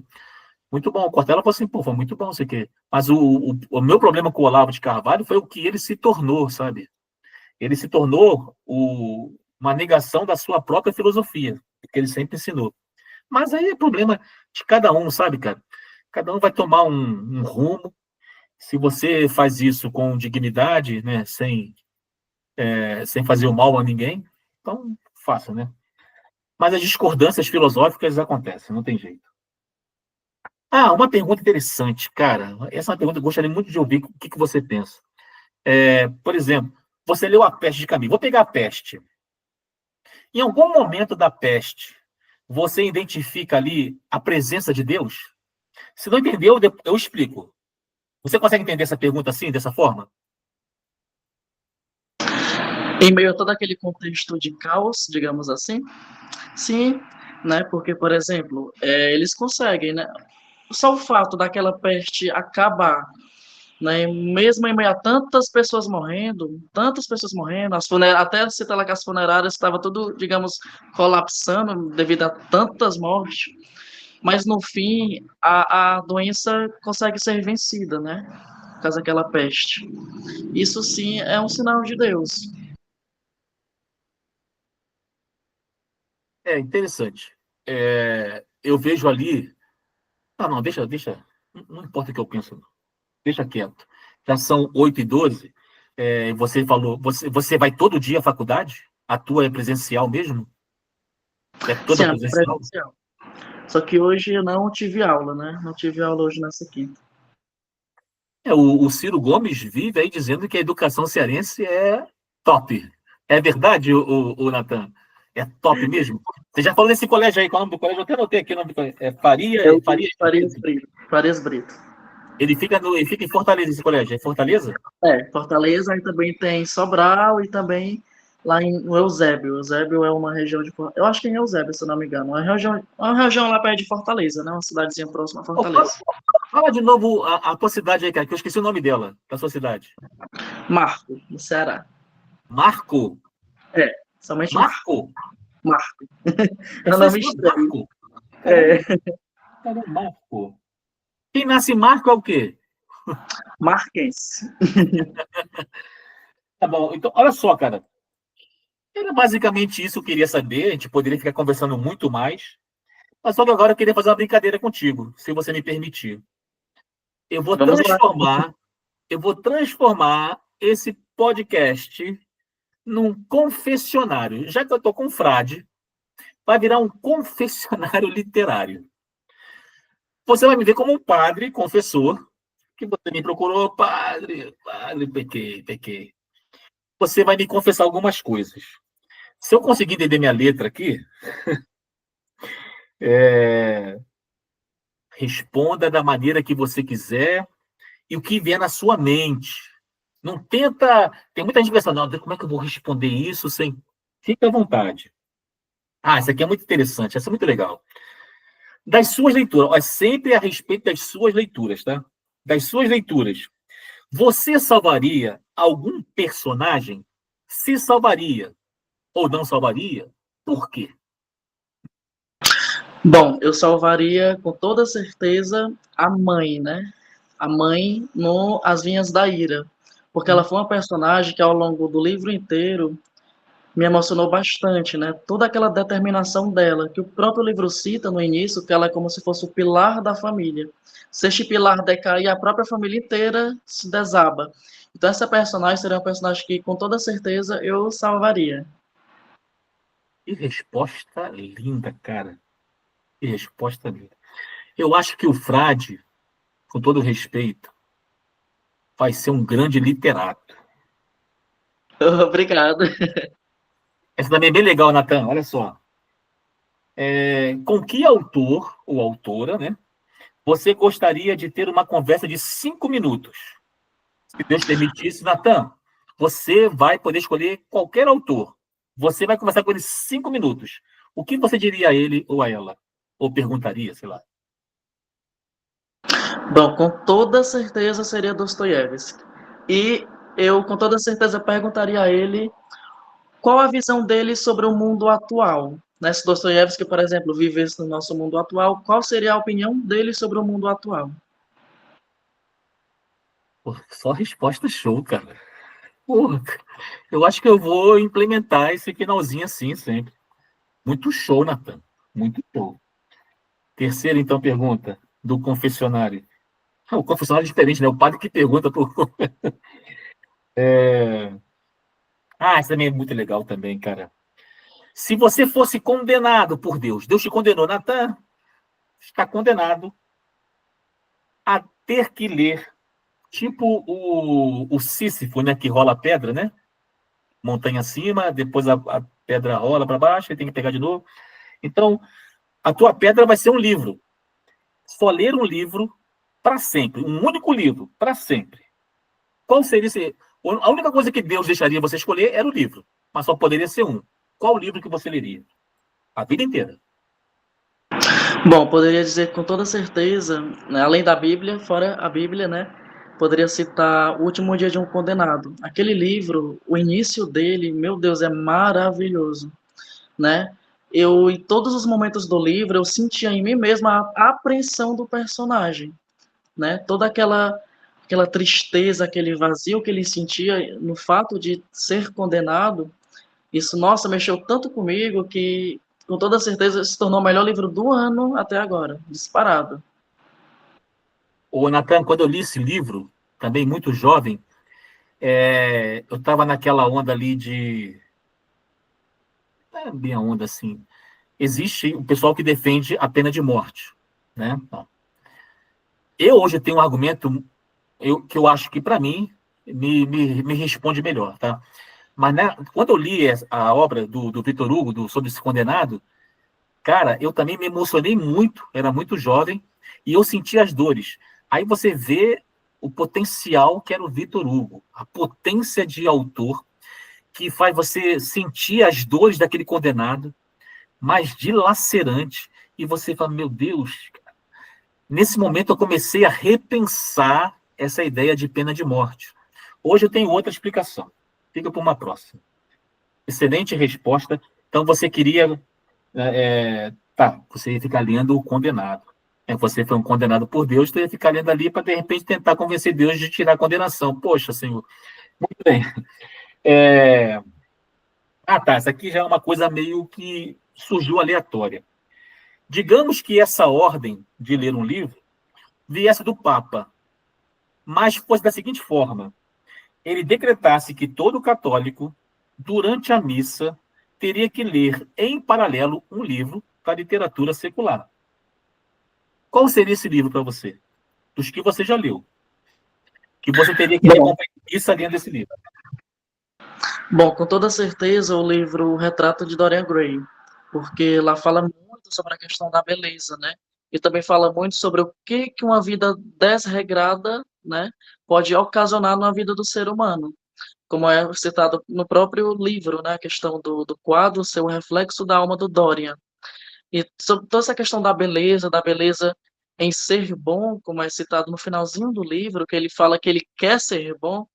[SPEAKER 1] Muito bom. O Cortella falou assim, pô, foi muito bom isso aqui. Mas o meu problema com o Olavo de Carvalho foi o que ele se tornou, sabe? Ele se tornou uma negação da sua própria filosofia, que ele sempre ensinou. Mas aí é problema de cada um, sabe, cara? Cada um vai tomar um rumo. Se você faz isso com dignidade, né, sem fazer o mal a ninguém, então faça, né? Mas as discordâncias filosóficas acontecem, não tem jeito. Uma pergunta interessante, cara. Essa é uma pergunta que eu gostaria muito de ouvir o que você pensa. Por exemplo, você leu A Peste de Camille. Vou pegar a peste. Em algum momento da peste, você identifica ali a presença de Deus? Se não entendeu, eu explico. Você consegue entender essa pergunta assim, dessa forma?
[SPEAKER 2] Em meio a todo aquele contexto de caos, digamos assim, sim, né? Porque, por exemplo, eles conseguem, né? Só o fato daquela peste acabar, né? Mesmo em meio a tantas pessoas morrendo, até citar lá que as funerárias estava tudo, digamos, colapsando devido a tantas mortes, mas no fim a doença consegue ser vencida, né? Por causa daquela peste. Isso sim é um sinal de Deus.
[SPEAKER 1] É interessante. Eu vejo ali. Não, deixa. Não importa o que eu penso, não. Deixa quieto. Já são 8h12. Você falou, você vai todo dia à faculdade? A tua é presencial mesmo? É
[SPEAKER 2] Sim,
[SPEAKER 1] toda
[SPEAKER 2] é
[SPEAKER 1] presencial?
[SPEAKER 2] presencial. Só que hoje eu não tive aula, né? Não tive aula hoje nessa quinta.
[SPEAKER 1] O Ciro Gomes vive aí dizendo que a educação cearense é top. É verdade, o Natan? É top mesmo? Você já falou desse colégio aí, qual é o nome do colégio? Eu até anotei aqui o nome do colégio.
[SPEAKER 2] Eu
[SPEAKER 1] Faria.
[SPEAKER 2] Farias Brito. Farias Brito.
[SPEAKER 1] Ele fica em Fortaleza, esse colégio. É Fortaleza?
[SPEAKER 2] Fortaleza, aí também tem Sobral e também lá no Eusébio. Eusébio é uma região de. Eu acho que é em Eusébio, se eu não me engano. Uma região lá perto de Fortaleza, né? Uma cidadezinha próxima a
[SPEAKER 1] Oh, fala,
[SPEAKER 2] Fortaleza.
[SPEAKER 1] fala de novo a tua cidade aí, cara, que eu esqueci o nome dela, da sua cidade.
[SPEAKER 2] Marco, no Ceará.
[SPEAKER 1] Marco?
[SPEAKER 2] Somente Marco.
[SPEAKER 1] Marco?
[SPEAKER 2] Marco.
[SPEAKER 1] É
[SPEAKER 2] É um
[SPEAKER 1] só esse
[SPEAKER 2] nome
[SPEAKER 1] nome,
[SPEAKER 2] estranho.
[SPEAKER 1] Marco?
[SPEAKER 2] É,
[SPEAKER 1] Caramba, caramba, Marco. Quem nasce Marco é o quê?
[SPEAKER 2] Marquense.
[SPEAKER 1] Tá bom, então, olha só, cara. Era basicamente isso que eu queria saber. A gente poderia ficar conversando muito mais. Mas só que agora eu queria fazer uma brincadeira contigo, se você me permitir. Eu vou
[SPEAKER 2] Vamos lá.
[SPEAKER 1] transformar, eu vou transformar esse podcast num confessionário. Já que eu estou com frade, vai virar um confessionário literário. Você vai me ver como um padre, confessor, que você me procurou, padre, pequei. Você vai me confessar algumas coisas. Se eu conseguir entender minha letra aqui, é, responda da maneira que você quiser e o que vier na sua mente. Não tenta. Tem muita gente pensando, não, como é que eu vou responder isso sem. Fique à vontade. Ah, isso aqui é muito interessante, essa é muito legal. Das suas leituras, é sempre a respeito das suas leituras, tá? Das suas leituras. Você salvaria algum personagem? Se salvaria ou não salvaria? Por quê?
[SPEAKER 2] Bom, eu salvaria com toda certeza a mãe, né? A mãe no As Vinhas da Ira, porque ela foi uma personagem que ao longo do livro inteiro me emocionou bastante, né? Toda aquela determinação dela, que o próprio livro cita no início, que ela é como se fosse o pilar da família. Se este pilar decair, a própria família inteira se desaba. Então essa personagem seria uma personagem que, com toda certeza, eu salvaria.
[SPEAKER 1] Que resposta linda, cara. Que resposta linda. Eu acho que o Frade, com todo respeito, vai ser um grande literato.
[SPEAKER 2] Obrigado.
[SPEAKER 1] Essa também é bem legal, Natan. Olha só. Com que autor ou autora, né, você gostaria de ter uma conversa de 5 minutos? Se Deus permitisse, Natan, você vai poder escolher qualquer autor. Você vai conversar com ele 5 minutos. O que você diria a ele ou a ela? Ou perguntaria, sei lá.
[SPEAKER 2] Bom, com toda certeza seria Dostoiévski. E eu, com toda certeza, perguntaria a ele qual a visão dele sobre o mundo atual. Né? Se Dostoiévski, por exemplo, vivesse no nosso mundo atual, qual seria a opinião dele sobre o mundo atual?
[SPEAKER 1] Pô, só resposta show, cara. Porra, eu acho que eu vou implementar esse finalzinho assim sempre. Muito show, Natan. Muito show. Terceira, então, pergunta do confessionário. O confessionário é diferente, né? O padre que pergunta pro. Ah, isso também é muito legal também, cara. Se você fosse condenado por Deus, Deus te condenou, Natan, está condenado a ter que ler, tipo o Sísifo, né? Que rola a pedra, né? Montanha acima, depois a pedra rola para baixo, ele tem que pegar de novo. Então, a tua pedra vai ser um livro. Só ler um livro para sempre, um único livro, para sempre. Qual seria esse? A única coisa que Deus deixaria você escolher era o livro, mas só poderia ser um. Qual livro que você leria? A vida inteira.
[SPEAKER 2] Bom, poderia dizer com toda certeza, né, além da Bíblia, fora a Bíblia, né? Poderia citar O Último Dia de um Condenado. Aquele livro, o início dele, meu Deus, é maravilhoso, né? Eu, em todos os momentos do livro, eu sentia em mim mesmo a apreensão do personagem, né? Toda aquela tristeza, aquele vazio que ele sentia no fato de ser condenado, isso, nossa, mexeu tanto comigo que, com toda certeza, se tornou o melhor livro do ano até agora, disparado.
[SPEAKER 1] O Natan, quando eu li esse livro, também muito jovem, eu estava naquela onda ali de. Não é bem a onda assim. Existe o pessoal que defende a pena de morte, né? Eu hoje tenho um argumento que eu acho que, para mim, me responde melhor, tá? Mas né, quando eu li a obra do Victor Hugo, sobre esse condenado, cara, eu também me emocionei muito, era muito jovem, e eu senti as dores. Aí você vê o potencial que era o Victor Hugo, a potência de autor, que faz você sentir as dores daquele condenado, mas dilacerante, e você fala, meu Deus, nesse momento eu comecei a repensar essa ideia de pena de morte. Hoje eu tenho outra explicação. Fica para uma próxima. Excelente resposta. Então você queria. Você ia ficar lendo o condenado. Você foi um condenado por Deus, então ia ficar lendo ali para, de repente, tentar convencer Deus de tirar a condenação. Poxa, Senhor. Muito bem. É... tá. Essa aqui já é uma coisa meio que surgiu aleatória. Digamos que essa ordem de ler um livro viesse do Papa, mas fosse da seguinte forma: ele decretasse que todo católico, durante a missa, teria que ler em paralelo um livro da literatura secular. Qual seria esse livro para você? Dos que você já leu. Que você teria que
[SPEAKER 2] Bom,
[SPEAKER 1] acompanhar a missa lendo esse livro.
[SPEAKER 2] Bom, com toda certeza o livro Retrato de Dorian Gray, porque lá fala muito sobre a questão da beleza, né? E também fala muito sobre o que uma vida desregrada, né, pode ocasionar na vida do ser humano, como é citado no próprio livro, né, a questão do quadro ser o reflexo da alma do Dorian. E sobre toda essa questão da beleza em ser bom, como é citado no finalzinho do livro, que ele fala que ele quer ser bom,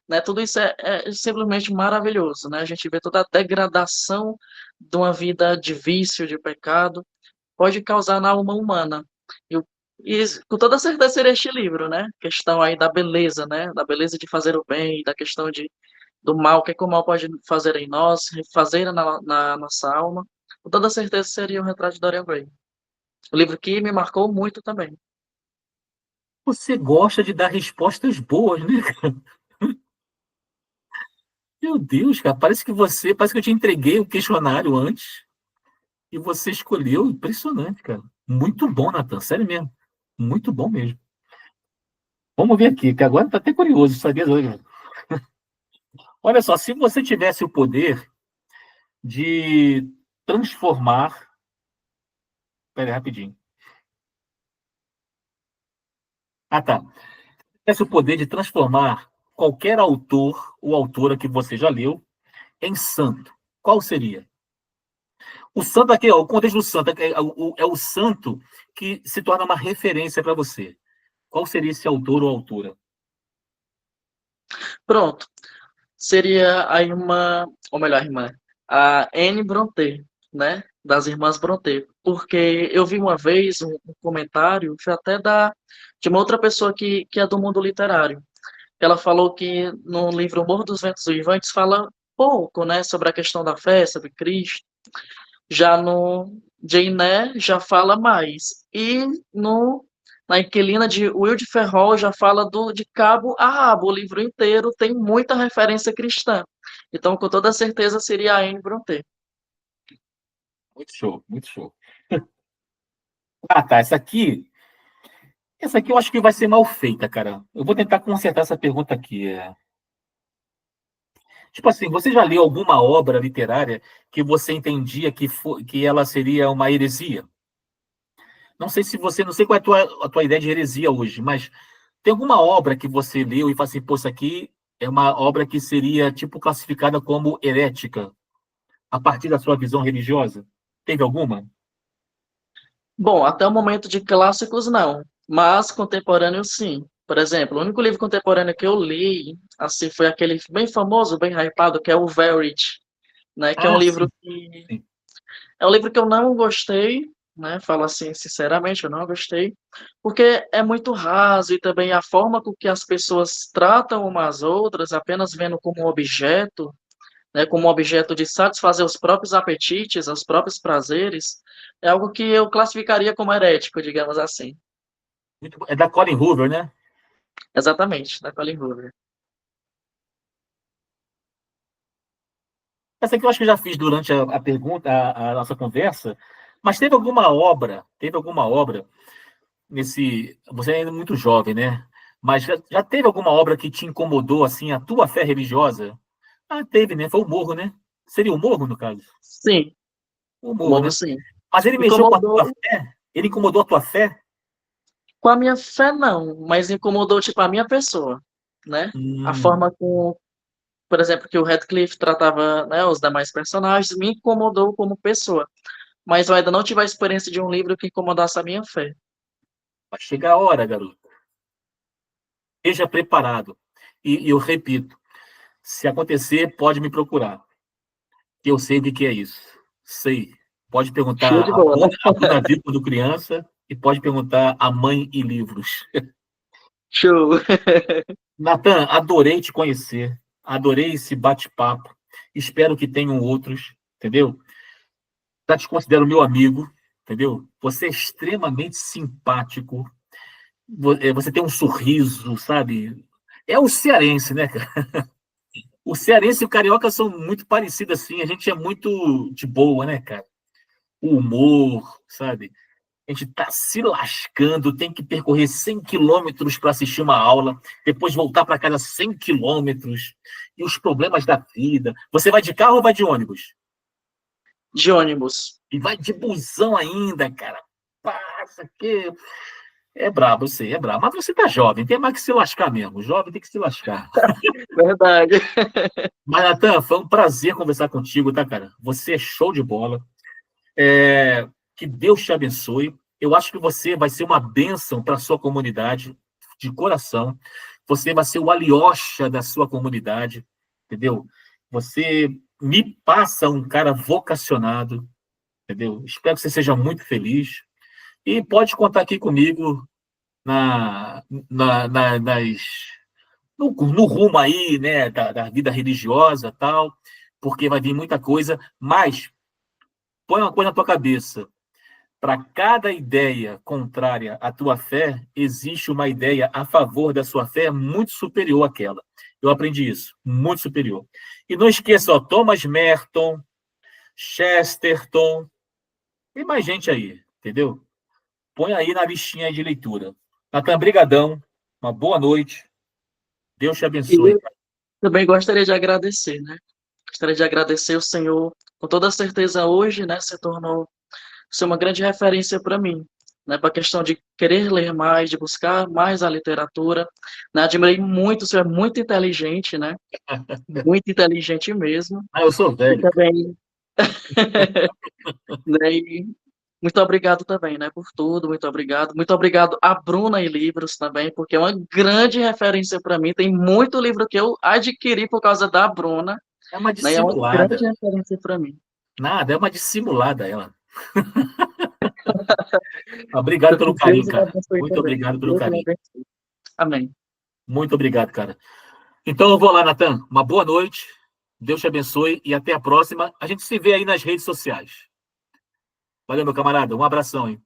[SPEAKER 2] né? Tudo isso é simplesmente maravilhoso, né? A gente vê toda a degradação de uma vida de vício, de pecado, pode causar na alma humana. E, e com toda certeza seria este livro, né? Questão aí da beleza, né? Da beleza de fazer o bem, da questão do mal, o que, é que o mal pode fazer em nós, fazer na nossa alma. Com toda certeza seria o Retrato de Dorian Gray. O livro que me marcou muito também.
[SPEAKER 1] Você gosta de dar respostas boas, né? Meu Deus, cara, parece que eu te entreguei o questionário antes e você escolheu. Impressionante, cara. Muito bom, Nathan, sério mesmo. Muito bom mesmo. Vamos ver aqui, que agora tá até curioso, sabia? Olha só, se você tivesse o poder de transformar. Pera aí, rapidinho. Ah, tá. Se tivesse o poder de transformar qualquer autor ou autora que você já leu em santo, qual seria? O santo aqui, ó, o contexto do santo é o santo que se torna uma referência para você. Qual seria esse autor ou autora?
[SPEAKER 2] Pronto. Seria a irmã, ou melhor, a irmã, a Anne Brontë, né? Das irmãs Brontë. Porque eu vi uma vez um comentário, foi até de uma outra pessoa que é do mundo literário. Ela falou que no livro O Morro dos Ventos Uivantes fala pouco, né, sobre a questão da fé, sobre Cristo. Já no Jane Eyre já fala mais. E no na Inquilina de Will de Ferrol já fala de cabo a rabo. O livro inteiro tem muita referência cristã. Então, com toda certeza, seria a Anne Brontë.
[SPEAKER 1] Muito show, muito show. Ah, tá. Essa aqui eu acho que vai ser mal feita, cara. Eu vou tentar consertar essa pergunta aqui. Tipo assim, você já leu alguma obra literária que você entendia que ela seria uma heresia? Não sei qual é a tua ideia de heresia hoje, mas tem alguma obra que você leu e fala assim, pô, isso aqui é uma obra que seria, tipo, classificada como herética, a partir da sua visão religiosa? Teve alguma?
[SPEAKER 2] Bom, até o momento de clássicos, não. Mas contemporâneos, sim. Por exemplo, o único livro contemporâneo que eu li, assim, foi aquele bem famoso, bem hypado, que é o Verity, né? Que é um
[SPEAKER 1] Ah,
[SPEAKER 2] livro
[SPEAKER 1] sim,
[SPEAKER 2] que
[SPEAKER 1] sim.
[SPEAKER 2] é um livro que eu não gostei, né? Falo assim, sinceramente, eu não gostei, porque é muito raso e também a forma com que as pessoas tratam umas às outras, apenas vendo como um objeto, né? Como um objeto de satisfazer os próprios apetites, os próprios prazeres, é algo que eu classificaria como herético, digamos assim.
[SPEAKER 1] É da Colin Hoover, né?
[SPEAKER 2] Exatamente, da Colin Hoover.
[SPEAKER 1] Essa aqui eu acho que eu já fiz durante a pergunta, a nossa conversa, mas teve alguma obra nesse. Você é ainda muito jovem, né? Mas já teve alguma obra que te incomodou, assim, a tua fé religiosa? Ah, teve, né? Foi o Morro, né? Seria o Morro, no caso?
[SPEAKER 2] Sim,
[SPEAKER 1] O
[SPEAKER 2] o
[SPEAKER 1] Morro,
[SPEAKER 2] Morro
[SPEAKER 1] né?
[SPEAKER 2] sim.
[SPEAKER 1] Mas ele
[SPEAKER 2] Me
[SPEAKER 1] mexeu com a tua
[SPEAKER 2] incomodou
[SPEAKER 1] fé? Ele incomodou a tua fé?
[SPEAKER 2] com a minha fé, não, mas incomodou, tipo, a minha pessoa, né? A
[SPEAKER 1] Hum,
[SPEAKER 2] forma com, por exemplo, que o Radcliffe tratava, né, os demais personagens, me incomodou como pessoa. Mas eu ainda não tive a experiência de um livro que incomodasse a minha fé.
[SPEAKER 1] vai chegar a hora, garoto. Esteja preparado. E eu repito, se acontecer, pode me procurar, que eu sei o que é isso. Sei. Pode
[SPEAKER 2] Show
[SPEAKER 1] perguntar
[SPEAKER 2] de bola.
[SPEAKER 1] A Bruna viu quando criança e pode perguntar a Mãe e Livros.
[SPEAKER 2] Show.
[SPEAKER 1] Natan, adorei te conhecer. Adorei esse bate-papo. Espero que tenham outros, entendeu? Já te considero meu amigo, entendeu? Você é extremamente simpático. Você tem um sorriso, sabe? É o cearense, né, cara? O cearense e o carioca são muito parecidos, assim. A gente é muito de boa, né, cara? O humor, sabe? A gente está se lascando, tem que percorrer 100 quilômetros para assistir uma aula, depois voltar para casa 100 quilômetros, e os problemas da vida. Você vai de carro ou vai de ônibus?
[SPEAKER 2] De ônibus.
[SPEAKER 1] E vai de busão ainda, cara. Passa que... É brabo, eu sei, é brabo. Mas você tá jovem, tem mais que se lascar mesmo. Jovem tem que se lascar.
[SPEAKER 2] Verdade.
[SPEAKER 1] Mas, Natan, foi um prazer conversar contigo, tá, cara? Você é show de bola. Que Deus te abençoe. Eu acho que você vai ser uma bênção para a sua comunidade, de coração. Você vai ser o Alyosha da sua comunidade, entendeu? Você me passa um cara vocacionado, entendeu? Espero que você seja muito feliz. E pode contar aqui comigo na, nas, no rumo aí, né, da vida religiosa tal, porque vai vir muita coisa, mas põe uma coisa na tua cabeça. Para cada ideia contrária à tua fé, existe uma ideia a favor da sua fé muito superior àquela. Eu aprendi isso, muito superior. E não esqueça, ó, Thomas Merton, Chesterton, tem mais gente aí, entendeu? Põe aí na listinha de leitura. Natan, brigadão, uma boa noite, Deus te
[SPEAKER 2] E
[SPEAKER 1] abençoe.
[SPEAKER 2] eu também gostaria de agradecer, né? Gostaria de agradecer o Senhor, com toda certeza hoje, né, se tornou ser uma grande referência para mim, né, para a questão de querer ler mais, de buscar mais a literatura, né, admirei muito, o senhor é muito inteligente, né, muito inteligente mesmo,
[SPEAKER 1] Eu sou
[SPEAKER 2] e
[SPEAKER 1] velho.
[SPEAKER 2] também, né, e muito obrigado também, né, por tudo, muito obrigado a Bruna e Livros também, porque é uma grande referência para mim, tem muito livro que eu adquiri por causa da Bruna,
[SPEAKER 1] É uma
[SPEAKER 2] né, é uma grande
[SPEAKER 1] dissimulada.
[SPEAKER 2] referência para mim.
[SPEAKER 1] Nada, é uma dissimulada ela. Obrigado pelo
[SPEAKER 2] Deus
[SPEAKER 1] carinho,
[SPEAKER 2] o
[SPEAKER 1] cara.
[SPEAKER 2] abençoe
[SPEAKER 1] Muito
[SPEAKER 2] também,
[SPEAKER 1] obrigado pelo
[SPEAKER 2] Deus o
[SPEAKER 1] carinho.
[SPEAKER 2] abençoe. Amém.
[SPEAKER 1] Muito obrigado, cara. Então eu vou lá, Natan. Uma boa noite. Deus te abençoe e até a próxima. A gente se vê aí nas redes sociais. Valeu, meu camarada. Um abração, hein?